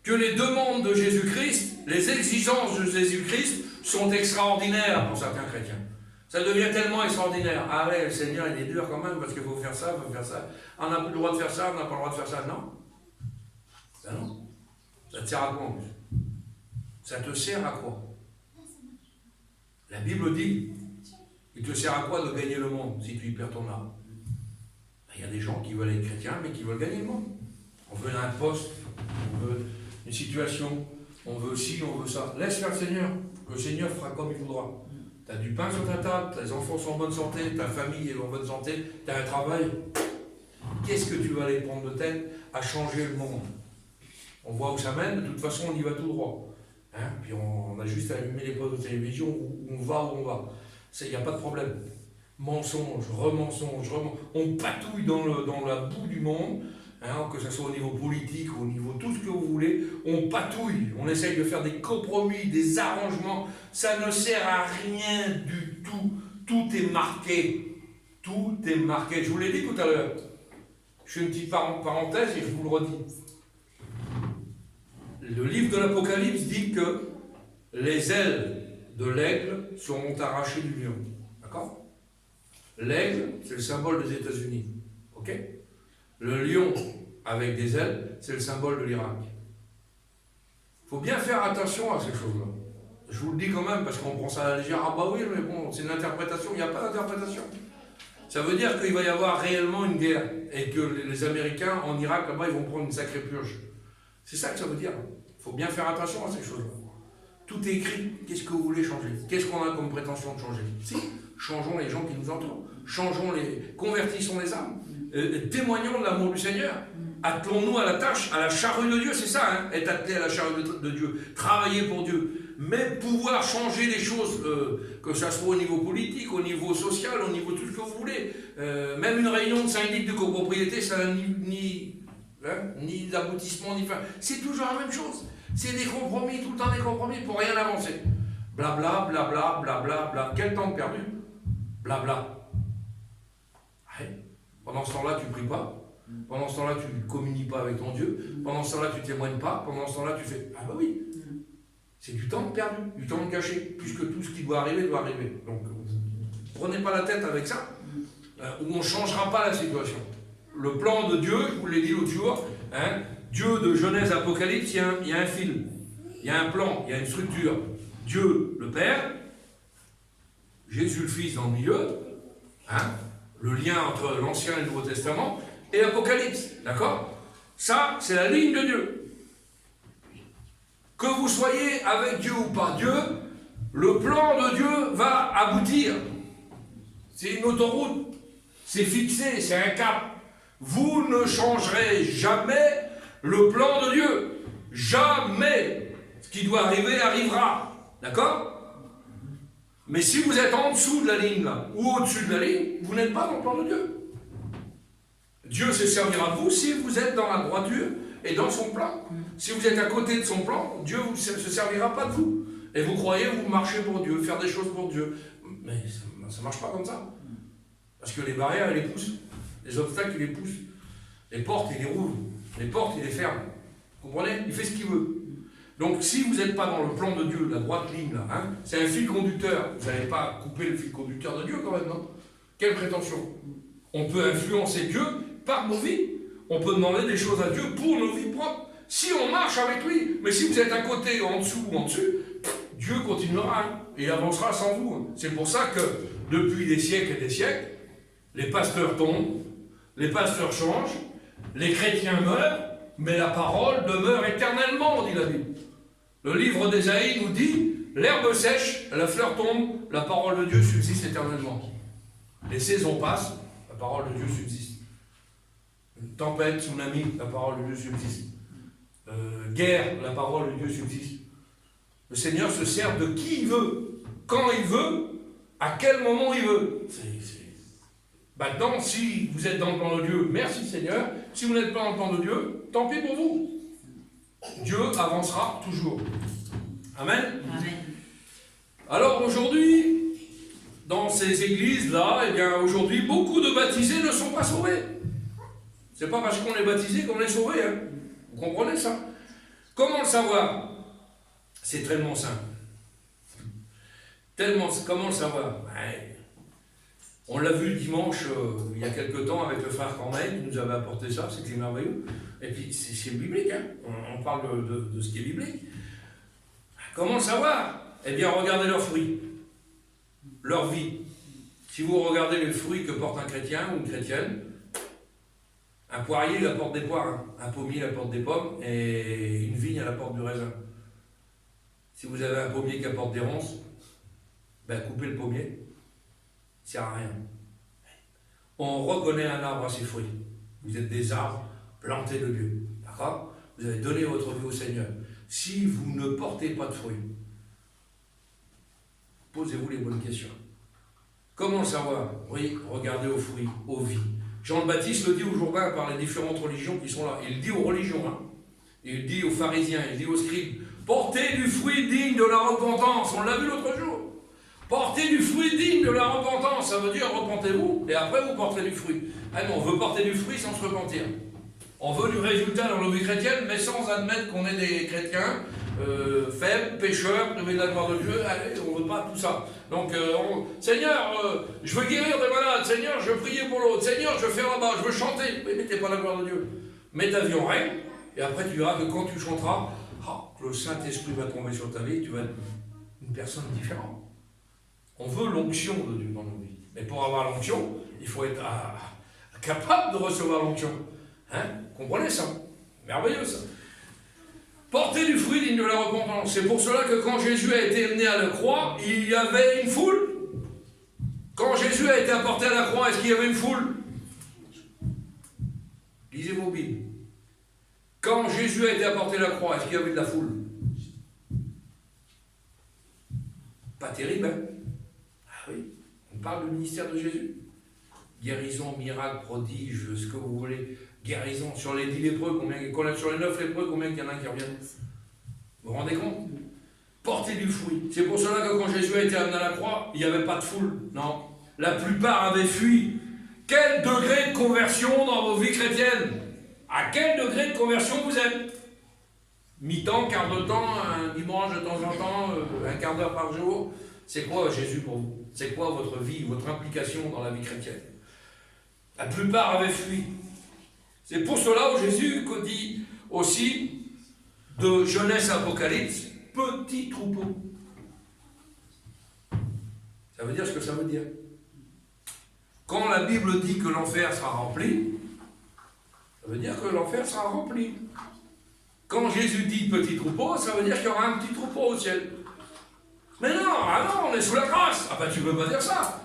Speaker 1: que les demandes de Jésus-Christ, les exigences de Jésus-Christ sont extraordinaires pour certains chrétiens. Ça devient tellement extraordinaire. Ah ouais, le Seigneur, il est dur quand même, parce qu'il faut faire ça, il faut faire ça. On n'a plus le droit de faire ça, on n'a pas le droit de faire ça. Non. Ça non. Ça te sert à quoi en plus? Ça te sert à quoi? La Bible dit, il te sert à quoi de gagner le monde si tu y perds ton âme? Il y a des gens qui veulent être chrétiens, mais qui veulent gagner le monde. On veut un poste, on veut une situation, on veut ci, on veut ça. Laisse faire le Seigneur. Le Seigneur fera comme il voudra. Tu as du pain sur ta table, tes enfants sont en bonne santé, ta famille est en bonne santé, tu as un travail. Qu'est-ce que tu vas aller prendre de tête à changer le monde? On voit où ça mène, de toute façon on y va tout droit. Hein? Puis on a juste à allumer les postes de télévision où on va, il n'y a pas de problème. Mensonge, remensonge, on patouille dans la boue du monde, hein, que ce soit au niveau politique, au niveau tout ce que vous voulez, on patouille, on essaye de faire des compromis, des arrangements, ça ne sert à rien du tout, tout est marqué, tout est marqué, je vous l'ai dit tout à l'heure, je fais une petite parenthèse et je vous le redis. Le livre de l'Apocalypse dit que les ailes de l'aigle seront arrachées du lion, d'accord? L'aigle, c'est le symbole des États-Unis, ok? Le lion avec des ailes, c'est le symbole de l'Irak. Il faut bien faire attention à ces choses-là. Je vous le dis quand même, parce qu'on prend ça à la légère. Ah bah oui, mais bon, c'est une interprétation. Il n'y a pas d'interprétation. Ça veut dire qu'il va y avoir réellement une guerre, et que les Américains, en Irak, là-bas, ils vont prendre une sacrée purge. C'est ça que ça veut dire. Il faut bien faire attention à ces choses-là. Tout est écrit. Qu'est-ce que vous voulez changer? Qu'est-ce qu'on a comme prétention de changer? Si, changeons les gens qui nous entourent. Convertissons les âmes. Témoignons de l'amour du Seigneur. Attelons-nous à la tâche, à la charrue de Dieu, c'est ça, hein, être attelé à la charrue de Dieu, travailler pour Dieu, mais pouvoir changer les choses, que ça soit au niveau politique, au niveau social, au niveau tout ce que vous voulez. Même une réunion de syndic de copropriété, ça n'a ni d'aboutissement, ni fin. C'est toujours la même chose. C'est des compromis, tout le temps des compromis pour rien avancer. Blabla, blabla, blabla, bla. Quel temps perdu? Blabla. Ouais. Pendant ce temps-là, tu ne pries pas. Pendant ce temps-là, tu ne communies pas avec ton Dieu. Pendant ce temps-là, tu ne témoignes pas. Pendant ce temps-là, tu fais... Ah bah oui. C'est du temps perdu, du temps gâché, puisque tout ce qui doit arriver, doit arriver. Donc, prenez pas la tête avec ça, où on ne changera pas la situation. Le plan de Dieu, je vous l'ai dit l'autre jour, hein, Dieu de Genèse Apocalypse, il y a un fil, il y a un plan, il y a une structure. Dieu le Père, Jésus le Fils dans le milieu, hein, le lien entre l'Ancien et le Nouveau Testament, et Apocalypse, d'accord? Ça, c'est la ligne de Dieu. Que vous soyez avec Dieu ou pas Dieu, le plan de Dieu va aboutir. C'est une autoroute, c'est fixé, c'est un cap. Vous ne changerez jamais le plan de Dieu. Jamais. Ce qui doit arriver arrivera. D'accord? Mais si vous êtes en dessous de la ligne, là, ou au-dessus de la ligne, vous n'êtes pas dans le plan de Dieu. Dieu se servira de vous si vous êtes dans la droiture et dans son plan. Si vous êtes à côté de son plan, Dieu ne se servira pas de vous. Et vous croyez, vous marchez pour Dieu, faire des choses pour Dieu. Mais ça ne marche pas comme ça. Parce que les barrières, ils les poussent. Les obstacles, ils les poussent. Les portes, il les roule. Les portes, il les ferme. Vous comprenez? Il fait ce qu'il veut. Donc, si vous n'êtes pas dans le plan de Dieu, la droite ligne, là, hein, c'est un fil conducteur. Vous n'allez pas couper le fil conducteur de Dieu, quand même, non? Quelle prétention? On peut influencer Dieu par nos vies. On peut demander des choses à Dieu pour nos vies propres. Si on marche avec lui, mais si vous êtes à côté, en dessous ou en dessus, Dieu continuera, hein, et il avancera sans vous. Hein. C'est pour ça que, depuis des siècles et des siècles, les pasteurs tombent, les pasteurs changent, les chrétiens meurent, mais la parole demeure éternellement, dit la Bible. Le livre d'Ésaïe nous dit, l'herbe sèche, la fleur tombe, la parole de Dieu subsiste éternellement. Les saisons passent, la parole de Dieu subsiste. Une tempête, tsunami, la parole de Dieu subsiste. Guerre, la parole de Dieu subsiste. Le Seigneur se sert de qui il veut, quand il veut, à quel moment il veut. Maintenant, si vous êtes dans le plan de Dieu, merci Seigneur. Si vous n'êtes pas dans le plan de Dieu, tant pis pour vous. Dieu avancera toujours. Amen.
Speaker 2: Amen.
Speaker 1: Alors aujourd'hui, dans ces églises-là, eh bien aujourd'hui, beaucoup de baptisés ne sont pas sauvés. C'est pas parce qu'on est baptisé qu'on est sauvé, hein. Vous comprenez ça? Comment le savoir? C'est tellement simple. Comment le savoir? Ouais. On l'a vu dimanche, il y a quelque temps, avec le frère Corneille, qui nous avait apporté ça, c'était merveilleux. Et puis, c'est biblique, hein. On parle de ce qui est biblique. Comment le savoir? Eh bien, regardez leurs fruits, leur vie. Si vous regardez les fruits que porte un chrétien ou une chrétienne, un poirier, il apporte des poires, hein. Un pommier, il apporte des pommes, et une vigne, elle apporte du raisin. Si vous avez un pommier qui apporte des ronces, ben coupez le pommier, ça ne sert à rien. On reconnaît un arbre à ses fruits. Vous êtes des arbres plantés de Dieu, d'accord? Vous avez donné votre vie au Seigneur. Si vous ne portez pas de fruits, posez-vous les bonnes questions. Comment le savoir? Oui, regardez aux fruits, aux vies. Jean le Baptiste le dit au Jourdain par les différentes religions qui sont là. Il le dit aux religions, hein. Il le dit aux pharisiens, il le dit aux scribes. Portez du fruit digne de la repentance. On l'a vu l'autre jour. Portez du fruit digne de la repentance. Ça veut dire repentez-vous et après vous porterez du fruit. Ah non, on veut porter du fruit sans se repentir. On veut du résultat dans nos vies chrétiennes, mais sans admettre qu'on est des chrétiens faibles, pécheurs, privés de la gloire de Dieu. Allez, on ne veut pas tout ça. Donc, Seigneur, je veux guérir des malades. Seigneur, je veux prier pour l'autre. Seigneur, je veux faire là-bas, je veux chanter. Mais mettez pas la gloire de Dieu. Mets ta vie en règle, et après tu verras que quand tu chanteras, le Saint-Esprit va tomber sur ta vie, tu vas être une personne différente. On veut l'onction de Dieu dans nos vies. Mais pour avoir l'onction, il faut être capable de recevoir l'onction. Hein? Comprenez ça? Merveilleux ça. Porter du fruit digne de la repentance. C'est pour cela que quand Jésus a été amené à la croix, il y avait une foule. Quand Jésus a été apporté à la croix, est-ce qu'il y avait une foule? Lisez vos Bibles. Quand Jésus a été apporté à la croix, est-ce qu'il y avait de la foule? Pas terrible, hein? Ah oui, on parle du ministère de Jésus. Guérison, miracle, prodige, ce que vous voulez. Guérison, sur les 10 lépreux, sur les 9 lépreux, combien il y en a qui reviennent? Vous vous rendez compte? Porter du fruit. C'est pour cela que quand Jésus a été amené à la croix, il n'y avait pas de foule. Non. La plupart avaient fui. Quel degré de conversion dans vos vies chrétiennes? À quel degré de conversion vous êtes? Mi-temps, quart de temps, un dimanche de temps en temps, un quart d'heure par jour. C'est quoi Jésus pour vous? C'est quoi votre vie, votre implication dans la vie chrétienne? La plupart avaient fui. C'est pour cela que Jésus dit aussi de Genèse Apocalypse, petit troupeau. Ça veut dire ce que ça veut dire. Quand la Bible dit que l'enfer sera rempli, ça veut dire que l'enfer sera rempli. Quand Jésus dit petit troupeau, ça veut dire qu'il y aura un petit troupeau au ciel. Mais non, on est sous la grâce. Ah tu ne peux pas dire ça.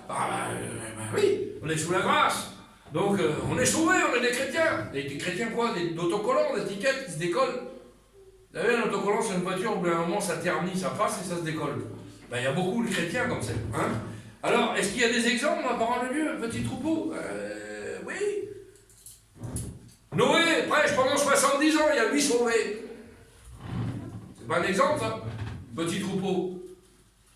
Speaker 1: Oui, on est sous la grâce. Donc, on est sauvés, on est des chrétiens. Des chrétiens quoi? D'autocollants, des étiquettes qui se décollent. Vous savez, un autocollant sur une voiture, au bout d'un moment, ça ternit, ça passe et ça se décolle. Il y a beaucoup de chrétiens comme ça. Hein? Alors, est-ce qu'il y a des exemples dans la parole de Dieu? Petit troupeau? Oui. Noé prêche pendant 70 ans, il y a 8 sauvés. C'est pas un exemple, ça? Petit troupeau.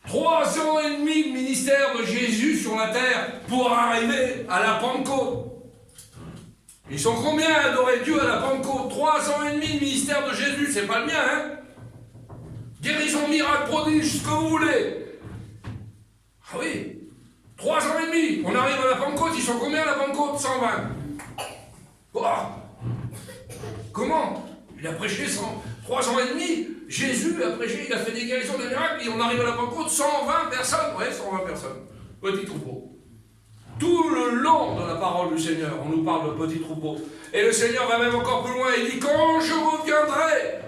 Speaker 1: 3 ans et demi de ministère de Jésus sur la terre pour arriver à la Pentecôte. Ils sont combien à adorer Dieu à la Pentecôte? 3 ans et demi de ministère de Jésus, c'est pas le mien, hein? Guérison, miracle, prodige, ce que vous voulez. Ah oui, 3 ans et demi, on arrive à la Pentecôte, ils sont combien à la Pentecôte? 120. Oh. Comment? Il a prêché 3 ans et demi. Jésus a prêché, il a fait des guérisons, des miracles, et on arrive à la Pentecôte, 120 personnes. Ouais, 120 personnes. Petit troupeau. Tout le long de la parole du Seigneur, on nous parle de petit troupeau. Et le Seigneur va même encore plus loin, il dit, quand je reviendrai,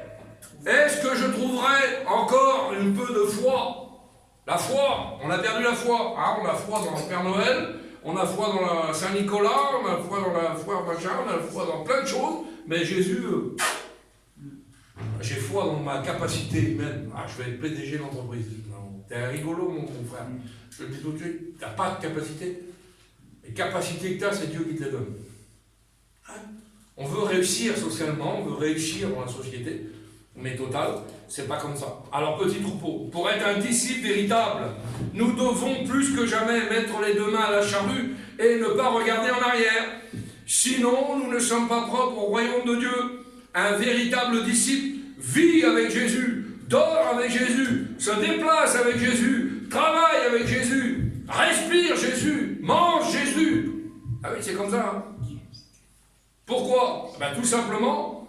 Speaker 1: est-ce que je trouverai encore un peu de foi? La foi, on a perdu la foi. Hein, on a foi dans le Père Noël, on a foi dans la Saint-Nicolas, on a foi dans la foi machin, on a foi dans plein de choses, mais Jésus... j'ai foi dans ma capacité humaine. Je vais être PDG de l'entreprise. T'es un rigolo, mon frère. Je te le dis tout de suite. T'as pas de capacité. Les capacités que tu as, c'est Dieu qui te les donne. Hein? On veut réussir socialement, on veut réussir dans la société, mais total, c'est pas comme ça. Alors, petit troupeau, pour être un disciple véritable, nous devons plus que jamais mettre les 2 mains à la charrue et ne pas regarder en arrière. Sinon, nous ne sommes pas propres au royaume de Dieu. Un véritable disciple vit avec Jésus, dort avec Jésus, se déplace avec Jésus, travaille avec Jésus, respire Jésus, mange Jésus. Ah oui, c'est comme ça. Hein? Pourquoi? Tout simplement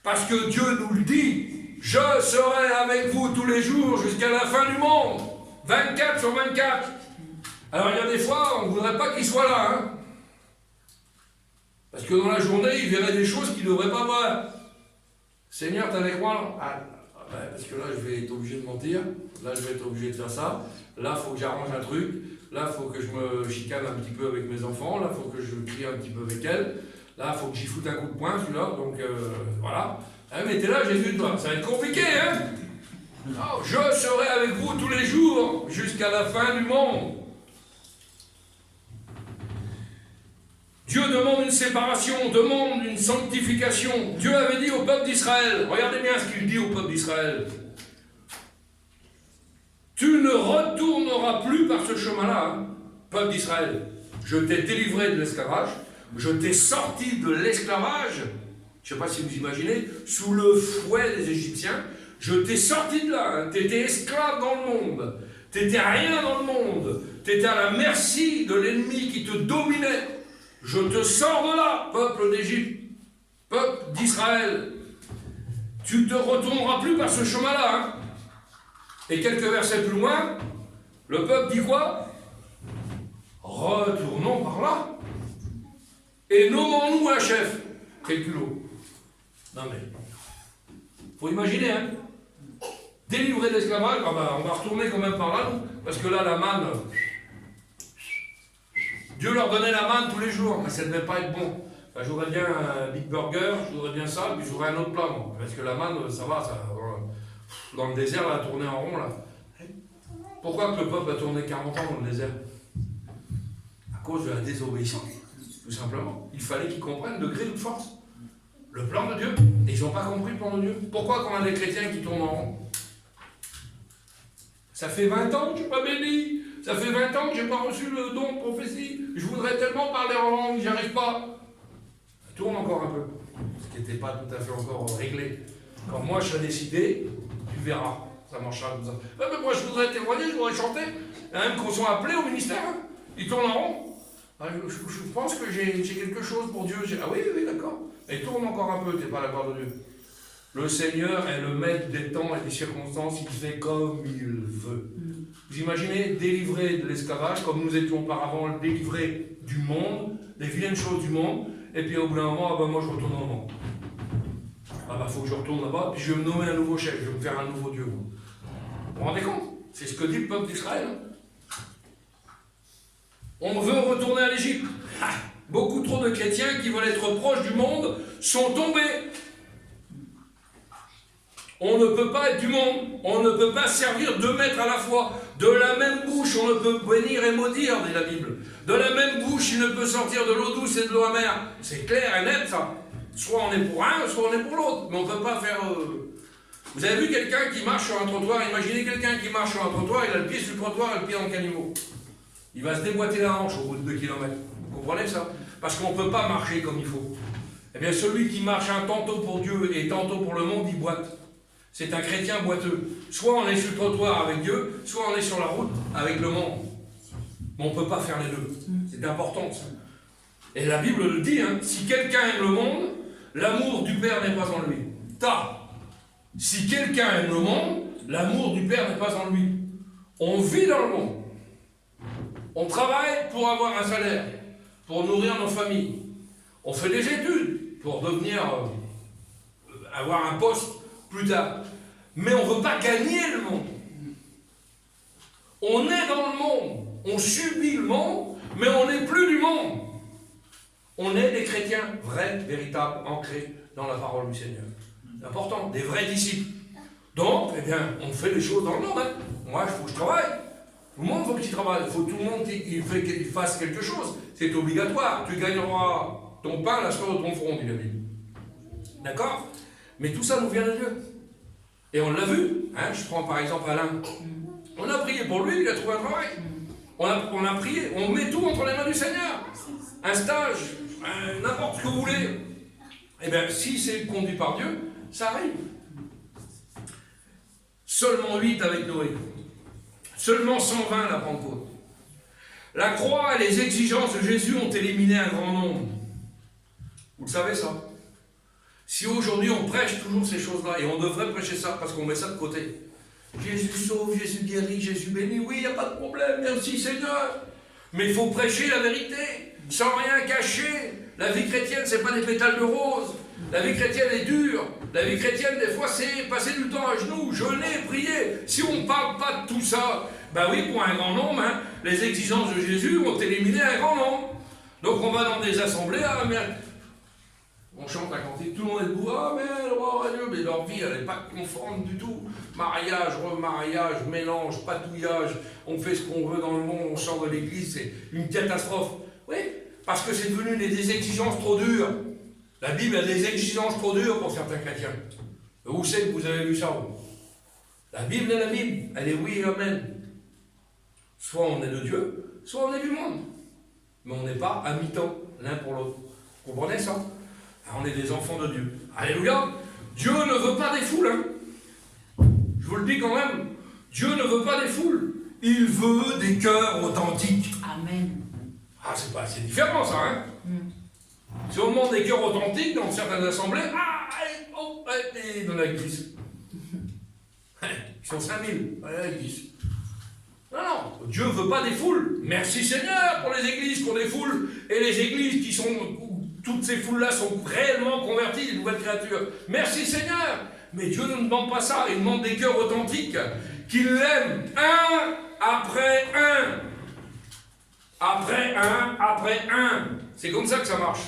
Speaker 1: parce que Dieu nous le dit. Je serai avec vous tous les jours jusqu'à la fin du monde. 24 sur 24. Alors il y a des fois, on ne voudrait pas qu'il soit là. Hein? Parce que dans la journée, il verrait des choses qu'il ne devrait pas voir. Seigneur, t'es avec moi? Parce que là, je vais être obligé de mentir. Là, je vais être obligé de faire ça. Là, il faut que j'arrange un truc. Là, il faut que je me chicane un petit peu avec mes enfants. Là, il faut que je crie un petit peu avec elles. Là, il faut que j'y foute un coup de poing, celui-là. Donc, voilà. Mais t'es là, Jésus, toi. Ça va être compliqué, hein? Non, je serai avec vous tous les jours jusqu'à la fin du monde. Dieu demande une séparation, demande une sanctification. Dieu avait dit au peuple d'Israël, regardez bien ce qu'il dit au peuple d'Israël. Tu ne retourneras plus par ce chemin-là, hein, peuple d'Israël. Je t'ai délivré de l'esclavage, je t'ai sorti de l'esclavage, je ne sais pas si vous imaginez, sous le fouet des Égyptiens, je t'ai sorti de là, hein, tu étais esclave dans le monde, tu n'étais rien dans le monde, tu étais à la merci de l'ennemi qui te dominait. Je te sors de là, peuple d'Égypte, peuple d'Israël. Tu ne te retourneras plus par ce chemin-là. Hein. Et quelques versets plus loin, le peuple dit quoi? Retournons par là. Et nommons-nous un chef. Quel culot. Non mais, faut imaginer, hein. Délivrer de l'esclavage, ah ben, on va retourner quand même par là, nous, parce que là, la manne... Dieu leur donnait la manne tous les jours, mais ça ne devait pas être bon. Enfin, j'aurais bien un Big Burger, j'aurais bien ça, puis j'aurais un autre plat, moi. Parce que la manne, ça va, ça, dans le désert, là, tourner en rond, là. Pourquoi que le peuple a tourné 40 ans dans le désert? À cause de la désobéissance, tout simplement. Il fallait qu'ils comprennent le degré de force. Le plan de Dieu. Et ils n'ont pas compris le plan de Dieu. Pourquoi quand on a des chrétiens qui tournent en rond? Ça fait 20 ans que je ne suis pas béni. Ça fait 20 ans que je n'ai pas reçu le don de prophétie. Je voudrais tellement parler en langue, j'y arrive pas. Tourne encore un peu. Ce qui n'était pas tout à fait encore réglé. Quand moi je serai décidé, tu verras. Ça marchera comme ça. Mais moi je voudrais témoigner, je voudrais chanter. Il y en a même qu'on soit appelés au ministère. Hein. Ils tournent en rond. Je pense que j'ai quelque chose pour Dieu. Ah oui, oui, d'accord. Et tourne encore un peu, tu n'es pas la gloire de Dieu. Le Seigneur est le maître des temps et des circonstances, il fait comme il veut. Vous imaginez, délivré de l'esclavage, comme nous étions auparavant délivrés du monde, des vilaines choses du monde, et puis au bout d'un moment, ah ben moi je retourne dans le monde. Ah ben faut que je retourne là-bas, puis je vais me nommer un nouveau chef, je vais me faire un nouveau Dieu. Vous vous rendez compte? C'est ce que dit le peuple d'Israël. On veut retourner à l'Égypte. Beaucoup trop de chrétiens qui veulent être proches du monde sont tombés. On ne peut pas être du monde, on ne peut pas servir 2 maîtres à la fois. De la même bouche, on ne peut bénir et maudire, dit la Bible. De la même bouche, il ne peut sortir de l'eau douce et de l'eau amère. C'est clair et net, ça. Soit on est pour un, soit on est pour l'autre. Mais on ne peut pas faire... Vous avez vu quelqu'un qui marche sur un trottoir? Imaginez quelqu'un qui marche sur un trottoir, il a le pied sur le trottoir et le pied dans le caniveau. Il va se déboîter la hanche au bout de 2 km. Vous comprenez ça? Parce qu'on ne peut pas marcher comme il faut. Eh bien, celui qui marche un tantôt pour Dieu et tantôt pour le monde, il boite. C'est un chrétien boiteux. Soit on est sur le trottoir avec Dieu, soit on est sur la route avec le monde. Mais on ne peut pas faire les deux. C'est important, ça. Et la Bible le dit, hein, si quelqu'un aime le monde, l'amour du Père n'est pas en lui. Si quelqu'un aime le monde, l'amour du Père n'est pas en lui. On vit dans le monde. On travaille pour avoir un salaire, pour nourrir nos familles. On fait des études pour devenir, avoir un poste plus tard. Mais on ne veut pas gagner le monde. On est dans le monde. On subit le monde, mais on n'est plus du monde. On est des chrétiens vrais, véritables, ancrés dans la parole du Seigneur. C'est important, des vrais disciples. Donc, eh bien, on fait les choses dans le monde. Hein. Moi, il faut que je travaille. Tout le monde faut qu'il travaille. Il faut que tout le monde il fasse quelque chose. C'est obligatoire. Tu gagneras ton pain à la sueur de ton front, dit la Bible. D'accord? Mais tout ça nous vient de Dieu. Et on l'a vu. Hein, je prends par exemple Alain. On a prié pour lui, il a trouvé un travail. On a prié, on met tout entre les mains du Seigneur. Un stage, n'importe ce que vous voulez. Eh bien, si c'est conduit par Dieu, ça arrive. Seulement 8 avec Noé. Seulement 120 à la Pentecôte. La croix et les exigences de Jésus ont éliminé un grand nombre. Vous le savez ça? Si aujourd'hui on prêche toujours ces choses-là, et on devrait prêcher ça parce qu'on met ça de côté. Jésus sauve, Jésus guérit, Jésus bénit, oui, il n'y a pas de problème, merci Seigneur. Mais il faut prêcher la vérité, sans rien cacher. La vie chrétienne, c'est pas des pétales de rose. La vie chrétienne est dure. La vie chrétienne, des fois, c'est passer du temps à genoux, jeûner, prier. Si on ne parle pas de tout ça, ben oui, pour un grand nombre, hein, les exigences de Jésus ont éliminé un grand nombre. Donc on va dans des assemblées, ah, mais on chante un cantique, tout le monde est debout, ah mais gloire à Dieu, mais leur vie, elle n'est pas conforme du tout. Mariage, remariage, mélange, patouillage, on fait ce qu'on veut dans le monde, on sort de l'église, c'est une catastrophe. Oui, Parce que c'est devenu des exigences trop dures. La Bible a des exigences trop dures pour certains chrétiens. Où c'est que vous avez vu ça? La Bible est la Bible. Elle est oui et amen. Soit on est de Dieu, soit on est du monde. Mais on n'est pas à mi-temps l'un pour l'autre. Vous comprenez ça? On est des enfants de Dieu. Alléluia! Dieu ne veut pas des foules. Hein. Je vous le dis quand même. Dieu ne veut pas des foules. Il veut des cœurs authentiques.
Speaker 2: Amen.
Speaker 1: Ah, c'est différent ça, hein? Si on demande des cœurs authentiques dans certaines assemblées, allez, dans l'église. Ils sont 5000 à l'église. Non, Dieu ne veut pas des foules. Merci Seigneur pour les églises qui ont des foules. Et les églises qui sont, où toutes ces foules-là sont réellement converties, des nouvelles créatures. Merci Seigneur. Mais Dieu ne demande pas ça. Il demande des cœurs authentiques qui l'aiment un après un. Après un. C'est comme ça que ça marche.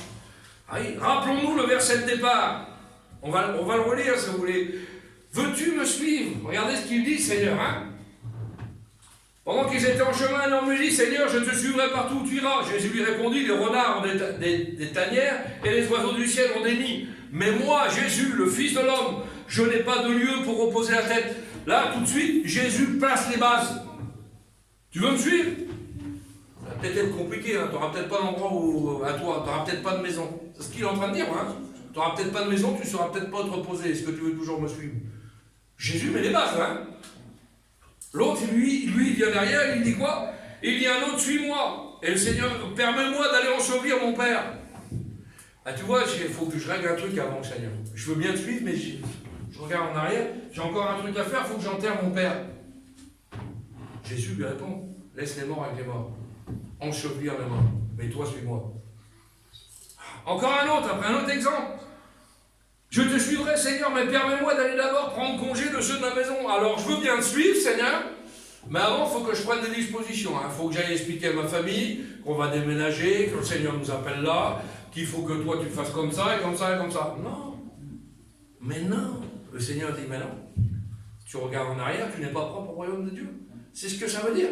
Speaker 1: Allez, rappelons-nous le verset de départ. On va le relire si vous voulez. Veux-tu me suivre? Regardez ce qu'il dit, Seigneur. Hein? Pendant qu'ils étaient en chemin, un homme lui dit, Seigneur, je te suivrai partout où tu iras. Jésus lui répondit, les renards ont des tanières et les oiseaux du ciel ont des nids. Mais moi, Jésus, le Fils de l'homme, je n'ai pas de lieu pour reposer la tête. Là, tout de suite, Jésus place les bases. Tu veux me suivre? Ça va peut-être être compliqué, hein. Tu n'auras peut-être pas d'endroit à toi, tu n'auras peut-être pas de maison. C'est ce qu'il est en train de dire. Hein. Tu n'auras peut-être pas de maison, tu ne sauras peut-être pas te reposer. Est-ce que tu veux toujours me suivre? Jésus met les bases. Hein. L'autre, lui, il vient derrière, il dit quoi? Il dit un autre, suis-moi. Et le Seigneur, permets-moi d'aller ensevelir mon Père. Ah, tu vois, il faut que je règle un truc avant, Seigneur. Je veux bien te suivre, mais je regarde en arrière, j'ai encore un truc à faire, il faut que j'enterre mon Père. Jésus lui répond, laisse les morts avec les morts. Ensevelir les morts. Mais toi, suis-moi. Encore un autre, après un autre exemple. Je te suivrai, Seigneur, mais permets-moi d'aller d'abord prendre congé de ceux de ma maison. Alors, je veux bien te suivre, Seigneur, mais avant, il faut que je prenne des dispositions. Il faut que j'aille expliquer à ma famille qu'on va déménager, que le Seigneur nous appelle là, qu'il faut que toi, tu fasses comme ça, et comme ça, et comme ça. Non. Mais non. Le Seigneur dit, mais non. Tu regardes en arrière, tu n'es pas propre au royaume de Dieu. C'est ce que ça veut dire.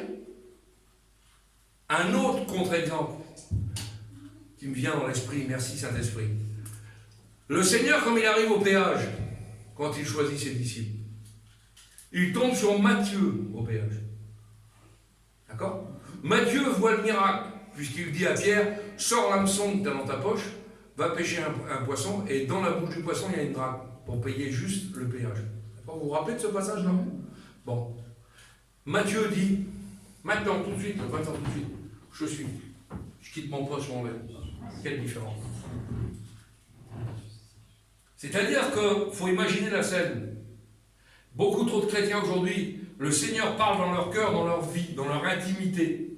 Speaker 1: Un autre contre-exemple qui me vient dans l'esprit, merci Saint-Esprit. Le Seigneur, comme il arrive au péage, quand il choisit ses disciples, il tombe sur Matthieu au péage. D'accord? Matthieu voit le miracle, puisqu'il dit à Pierre, sors l'hameçon que tu as dans ta poche, va pêcher un poisson, et dans la bouche du poisson, il y a une drachme, pour payer juste le péage. Vous vous rappelez de ce passage-là? Bon. Matthieu dit, maintenant, tout de suite, je suis. Je quitte mon poste, mon verre. Quelle différence. C'est-à-dire qu'il faut imaginer la scène. Beaucoup trop de chrétiens aujourd'hui, le Seigneur parle dans leur cœur, dans leur vie, dans leur intimité.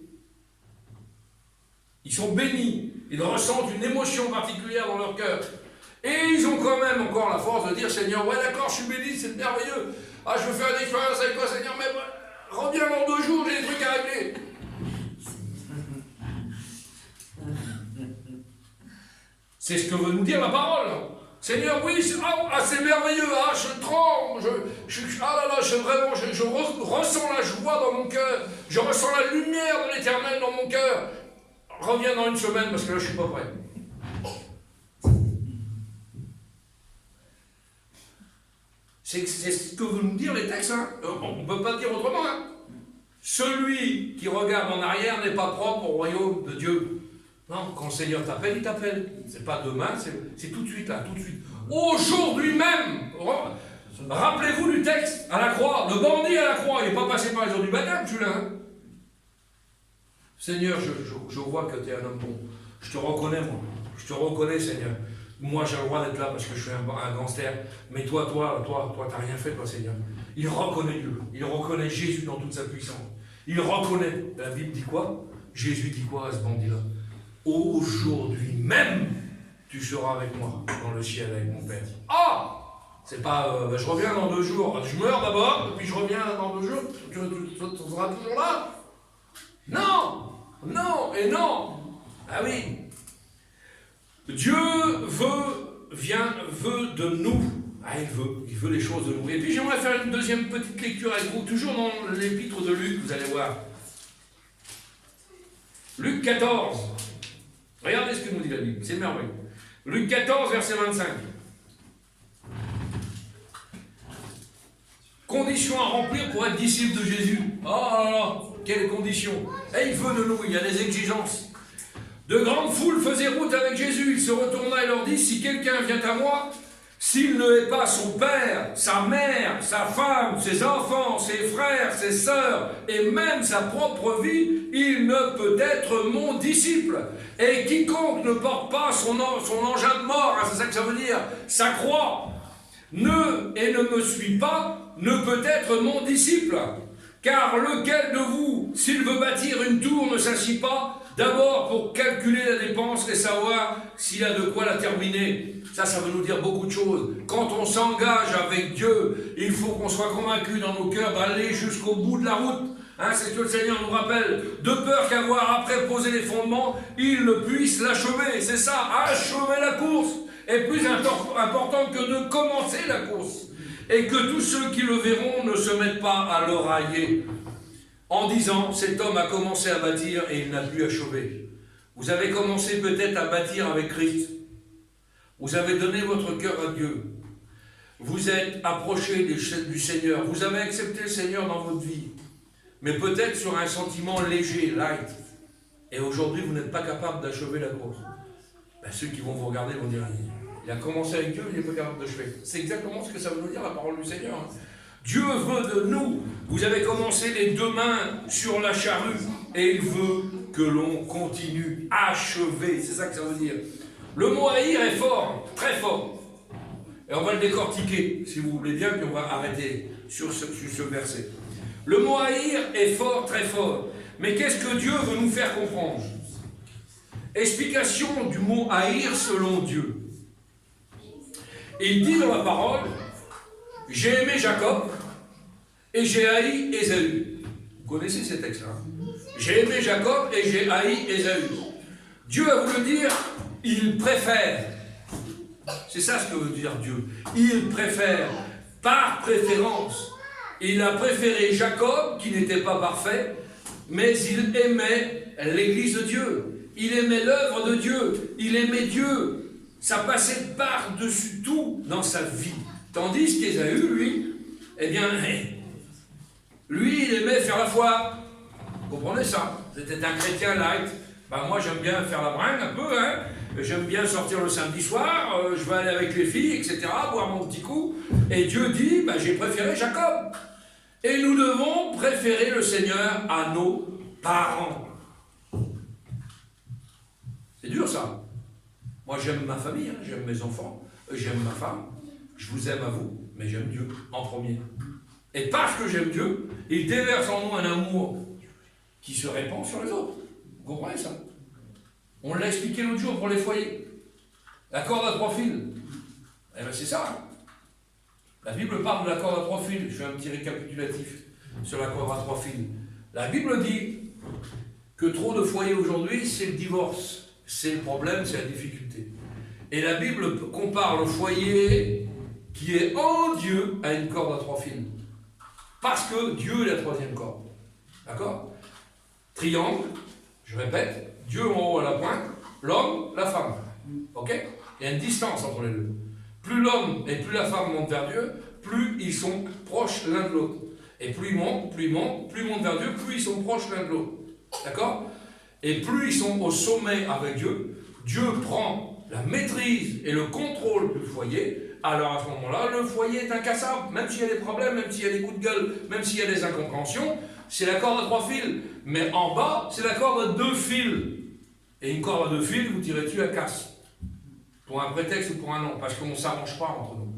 Speaker 1: Ils sont bénis, ils ressentent une émotion particulière dans leur cœur. Et ils ont quand même encore la force de dire, Seigneur, ouais d'accord, je suis béni, c'est merveilleux. Ah, je veux faire une expérience avec toi, Seigneur, mais reviens dans 2 jours, j'ai des trucs à régler. C'est ce que veut nous dire la parole. Seigneur, oui, c'est merveilleux, je tremble, je ressens la joie dans mon cœur, je ressens la lumière de l'Éternel dans mon cœur. Reviens dans 1 semaine parce que là, je ne suis pas prêt. C'est ce que veulent nous dire les textes. Hein. On ne peut pas dire autrement. Hein. Celui qui regarde en arrière n'est pas propre au royaume de Dieu. Non, quand le Seigneur t'appelle, il t'appelle. C'est pas demain, c'est tout de suite là, tout de suite. Aujourd'hui même, rappelez-vous du texte, à la croix, le bandit à la croix, il n'est pas passé par les eaux du baptême, celui-là. Hein. Seigneur, je vois que tu es un homme bon. Je te reconnais, moi. Je te reconnais, Seigneur. Moi, j'ai le droit d'être là parce que je suis un gangster. Mais toi, t'as rien fait, toi, Seigneur. Il reconnaît Dieu. Il reconnaît Jésus dans toute sa puissance. Il reconnaît. La Bible dit quoi? Jésus dit quoi à ce bandit-là? Aujourd'hui même, tu seras avec moi dans le ciel avec mon Père. Ah! C'est pas, je reviens dans 2 jours. Je meurs d'abord, puis je reviens dans 2 jours. Tu seras toujours là? Non! Non et non! Ah oui! Dieu veut de nous. Ah, il veut les choses de nous. Et puis j'aimerais faire une deuxième petite lecture avec vous, toujours dans l'épître de Luc, vous allez voir. Luc 14. Regardez ce que nous dit la Bible, c'est merveilleux. Luc 14, verset 25. Conditions à remplir pour être disciple de Jésus. Oh là là, quelles conditions. Et il veut de nous, il y a des exigences. De grandes foules faisaient route avec Jésus. Il se retourna et leur dit, si quelqu'un vient à moi, s'il ne hait pas son père, sa mère, sa femme, ses enfants, ses frères, ses sœurs, et même sa propre vie, il ne peut être mon disciple. Et quiconque ne porte pas son engin de mort, c'est ça que ça veut dire, sa croix, ne me suit pas, ne peut être mon disciple. Car lequel de vous, s'il veut bâtir une tour, ne s'assit pas d'abord pour calculer la dépense et savoir s'il a de quoi la terminer. Ça veut nous dire beaucoup de choses. Quand on s'engage avec Dieu, il faut qu'on soit convaincu dans nos cœurs d'aller jusqu'au bout de la route. C'est ce que le Seigneur nous rappelle. De peur qu'avoir après posé les fondements, il ne puisse l'achever. C'est ça, achever la course est plus important que de commencer la course. Et que tous ceux qui le verront ne se mettent pas à le railler. En disant, cet homme a commencé à bâtir et il n'a plus achevé. Vous avez commencé peut-être à bâtir avec Christ. Vous avez donné votre cœur à Dieu. Vous êtes approché du Seigneur. Vous avez accepté le Seigneur dans votre vie. Mais peut-être sur un sentiment léger, light. Et aujourd'hui, vous n'êtes pas capable d'achever la course. Ceux qui vont vous regarder vont dire, il a commencé avec Dieu, il n'est pas capable d'achever. C'est exactement ce que ça veut nous dire, la parole du Seigneur. Dieu veut de nous. Vous avez commencé les deux mains sur la charrue. Et il veut que l'on continue. Achever, c'est ça que ça veut dire. Le mot haïr est fort, très fort. Et on va le décortiquer, si vous voulez bien, puis on va arrêter sur ce verset. Le mot haïr est fort, très fort. Mais qu'est-ce que Dieu veut nous faire comprendre? Explication du mot haïr selon Dieu. Il dit dans la parole, j'ai aimé Jacob et j'ai haï Ésaü. Vous connaissez ces textes-là. J'ai aimé Jacob et j'ai haï Ésaü. Dieu a voulu dire, il préfère. C'est ça ce que veut dire Dieu. Il préfère, par préférence. Il a préféré Jacob, qui n'était pas parfait, mais il aimait l'Église de Dieu. Il aimait l'œuvre de Dieu. Il aimait Dieu. Ça passait par-dessus tout dans sa vie. Tandis qu'Ésaü, lui, lui, il aimait faire la foi. Vous comprenez ça? C'était un chrétien light. Moi, j'aime bien faire la bringue un peu, J'aime bien sortir le samedi soir, je vais aller avec les filles, etc., boire mon petit coup. Et Dieu dit, j'ai préféré Jacob. Et nous devons préférer le Seigneur à nos parents. C'est dur, ça. Moi, j'aime ma famille, j'aime mes enfants, j'aime ma femme, je vous aime à vous, mais j'aime Dieu en premier. Et parce que j'aime Dieu, il déverse en nous un amour qui se répand sur les autres. Vous comprenez ça? On l'a expliqué l'autre jour pour les foyers. La corde à 3 fils. C'est ça. La Bible parle de la corde à 3 fils. Je fais un petit récapitulatif sur la corde à 3 fils. La Bible dit que trop de foyers aujourd'hui, c'est le divorce. C'est le problème, c'est la difficulté. Et la Bible compare le foyer qui est en Dieu à une corde à 3 fils. Parce que Dieu est la troisième corde. D'accord? Triangle, je répète, Dieu en haut à la pointe, l'homme, la femme. Ok? Il y a une distance entre les deux. Plus l'homme et plus la femme montent vers Dieu, plus ils sont proches l'un de l'autre. Et plus ils montent vers Dieu, plus ils sont proches l'un de l'autre. D'accord? Et plus ils sont au sommet avec Dieu, Dieu prend la maîtrise et le contrôle du foyer. Alors à ce moment-là, le foyer est incassable. Même s'il y a des problèmes, même s'il y a des coups de gueule, même s'il y a des incompréhensions, c'est la corde à 3 fils. Mais en bas, c'est la corde à 2 fils. Et une corde à 2 fils, vous tirez dessus, elle casse. Pour un prétexte ou pour un nom, parce qu'on ne s'arrange pas entre nous.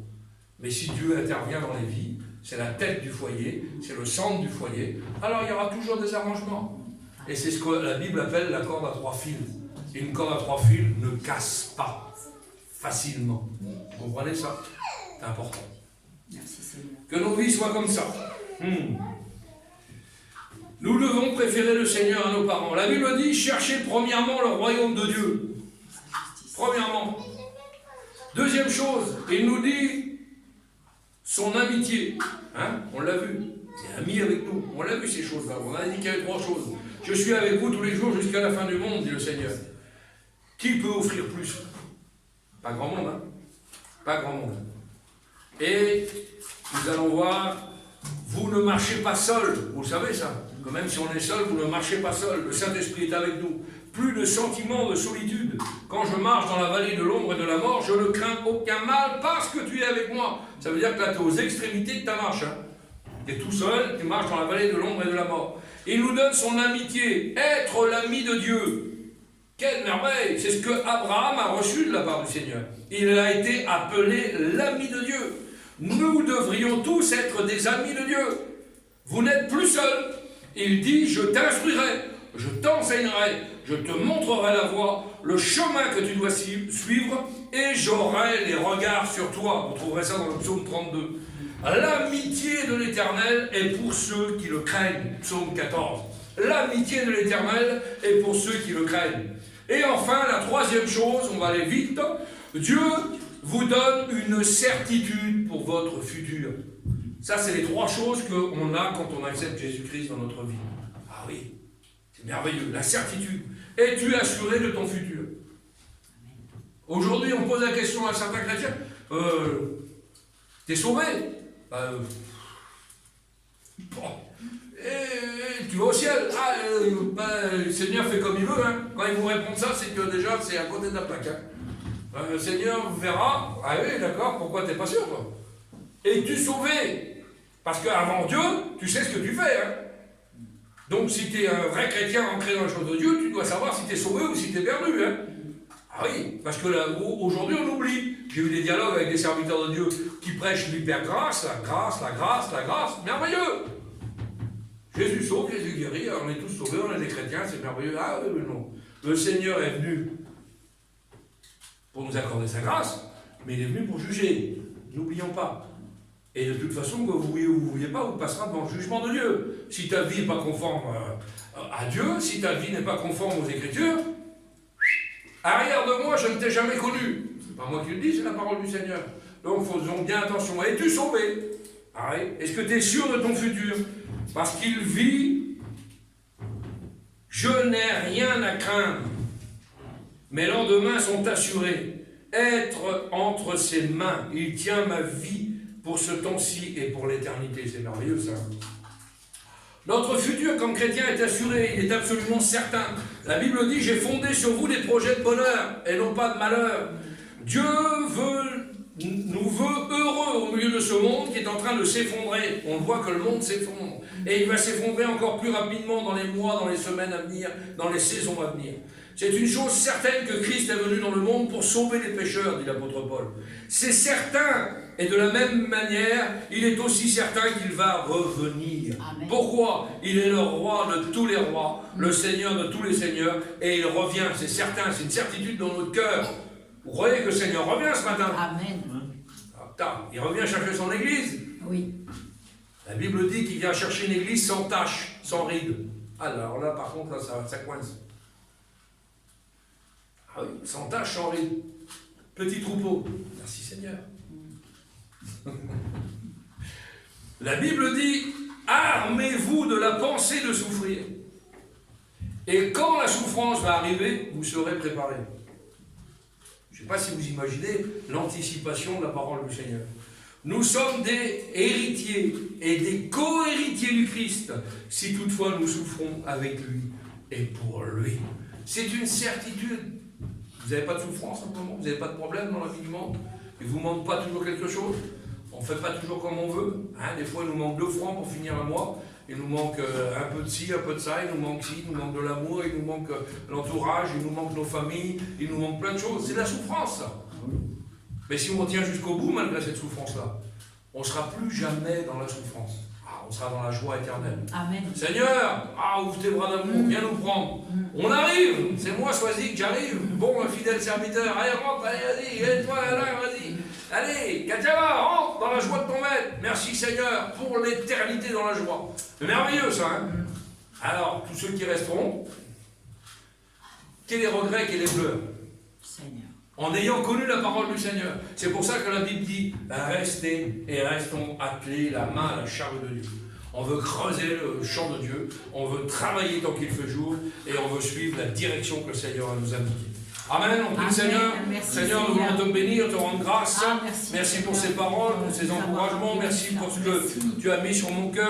Speaker 1: Mais si Dieu intervient dans les vies, c'est la tête du foyer, c'est le centre du foyer, alors il y aura toujours des arrangements. Et c'est ce que la Bible appelle la corde à 3 fils. Et une corde à 3 fils ne casse pas facilement. Vous comprenez ça? C'est important.
Speaker 2: Merci Seigneur.
Speaker 1: Que nos vies soient comme ça. Nous devons préférer le Seigneur à nos parents. La Bible dit, cherchez premièrement le royaume de Dieu. Premièrement. Deuxième chose, il nous dit son amitié. On l'a vu. Il est ami avec nous. On l'a vu ces choses-là. On a dit qu'il y avait 3 choses. Je suis avec vous tous les jours jusqu'à la fin du monde, dit le Seigneur. Qui peut offrir plus? Pas grand monde, hein? Pas grand monde. Et nous allons voir, vous ne marchez pas seul, vous le savez ça, que même si on est seul, vous ne marchez pas seul, le Saint-Esprit est avec nous. Plus de sentiment de solitude. Quand je marche dans la vallée de l'ombre et de la mort, je ne crains aucun mal parce que tu es avec moi. Ça veut dire que là, tu es aux extrémités de ta marche. Hein. Tu es tout seul, tu marches dans la vallée de l'ombre et de la mort. Il nous donne son amitié, être l'ami de Dieu. Quelle merveille! C'est ce que Abraham a reçu de la part du Seigneur. Il a été appelé l'ami de Dieu. Nous devrions tous être des amis de Dieu. Vous n'êtes plus seul. Il dit, je t'instruirai, je t'enseignerai, je te montrerai la voie, le chemin que tu dois suivre, et j'aurai les regards sur toi. Vous trouverez ça dans le psaume 32. L'amitié de l'Éternel est pour ceux qui le craignent. Psaume 14. L'amitié de l'Éternel est pour ceux qui le craignent. Et enfin, la troisième chose, on va aller vite, Dieu vous donne une certitude pour votre futur. Ça, c'est les trois choses qu'on a quand on accepte Jésus-Christ dans notre vie. Ah oui, c'est merveilleux, la certitude. Es-tu assuré de ton futur? Aujourd'hui, on pose la question à certains chrétiens, t'es sauvé? Et tu vas au ciel. Le Seigneur fait comme il veut. Hein. Quand il vous répond ça, c'est que déjà, c'est à côté de la plaque. Hein. Le Seigneur vous verra. Ah oui, d'accord, pourquoi t'es pas sûr, toi? Es-tu sauvé? Parce qu'avant Dieu, tu sais ce que tu fais. Hein. Donc, si tu es un vrai chrétien ancré dans les choses de Dieu, tu dois savoir si tu es sauvé ou si tu es perdu. Hein. Ah oui, parce que là, aujourd'hui, on oublie. J'ai eu des dialogues avec des serviteurs de Dieu qui prêchent l'hyper-grâce, la grâce, la grâce, la grâce. Merveilleux! Jésus sauve, Jésus guérit, on est tous sauvés, on est des chrétiens, c'est merveilleux. Ah oui, non. Le Seigneur est venu pour nous accorder sa grâce, mais il est venu pour juger. N'oublions pas. Et de toute façon, que vous vouliez ou vous ne vouliez pas, vous passerez devant le jugement de Dieu. Si ta vie n'est pas conforme à Dieu, si ta vie n'est pas conforme aux Écritures, arrière de moi, je ne t'ai jamais connu. C'est pas moi qui le dis, c'est la parole du Seigneur. Donc faisons bien attention. Es-tu sauvé? Ah oui. Est-ce que tu es sûr de ton futur? Parce qu'il vit, je n'ai rien à craindre. Mes lendemains sont assurés. Être entre ses mains, il tient ma vie pour ce temps-ci et pour l'éternité. C'est merveilleux ça. Notre futur comme chrétien est assuré, il est absolument certain. La Bible dit, j'ai fondé sur vous des projets de bonheur et non pas de malheur. Dieu nous veut heureux au milieu de ce monde qui est en train de s'effondrer. On voit que le monde s'effondre. Et il va s'effondrer encore plus rapidement dans les mois, dans les semaines à venir, dans les saisons à venir. C'est une chose certaine que Christ est venu dans le monde pour sauver les pécheurs, dit l'apôtre Paul. C'est certain. Et de la même manière, il est aussi certain qu'il va revenir. Amen. Pourquoi? Il est le roi de tous les rois, le Seigneur de tous les seigneurs, et il revient. C'est certain, c'est une certitude dans notre cœur. Vous croyez que le Seigneur revient ce matin? Amen. Il revient chercher son église. Oui. La Bible dit qu'il vient chercher une église sans tache, sans ride. Alors là, par contre, là, ça coince. Ah oui, sans tache, sans ride. Petit troupeau. Merci Seigneur. La Bible dit, armez-vous de la pensée de souffrir. Et quand la souffrance va arriver, vous serez préparés. Je ne sais pas si vous imaginez l'anticipation de la parole du Seigneur. Nous sommes des héritiers et des co-héritiers du Christ, si toutefois nous souffrons avec lui et pour lui. C'est une certitude. Vous n'avez pas de souffrance en ce moment, vous n'avez pas de problème dans la vie du monde, il ne vous manque pas toujours quelque chose, on ne fait pas toujours comme on veut. Hein, des fois, il nous manque 2 francs pour finir un mois. Il nous manque un peu de ci, un peu de ça, il nous manque ci, il nous manque de l'amour, il nous manque l'entourage, il nous manque nos familles, il nous manque plein de choses. C'est de la souffrance, ça. Mais si on tient jusqu'au bout, malgré cette souffrance-là, on ne sera plus jamais dans la souffrance. On sera dans la joie éternelle. Amen. Seigneur, ouvre tes bras d'amour, viens nous prendre. On arrive, c'est moi choisi que j'arrive. Bon, fidèle serviteur, allez, rentre, allez, vas-y, aide-toi, là, vas-y. Allez, Katiava, rentre dans la joie de ton maître. Merci Seigneur, pour l'éternité dans la joie. C'est merveilleux ça, hein. Alors, tous ceux qui resteront, quels les regrets, quels les pleurs? Seigneur. En ayant connu la parole du Seigneur. C'est pour ça que la Bible dit, restez et restons attelés la main à la charge de Dieu. On veut creuser le champ de Dieu, on veut travailler tant qu'il fait jour, et on veut suivre la direction que le Seigneur nous a indiquée. Amen. On prie le
Speaker 2: Amen.
Speaker 1: Seigneur.
Speaker 2: Merci,
Speaker 1: Seigneur, nous
Speaker 2: Seigneur.
Speaker 1: voulons te bénir, te rendre grâce.
Speaker 2: Ah, merci,
Speaker 1: Merci pour
Speaker 2: Seigneur.
Speaker 1: ces paroles, pour ces encouragements. Merci pour ce que tu as mis sur mon cœur,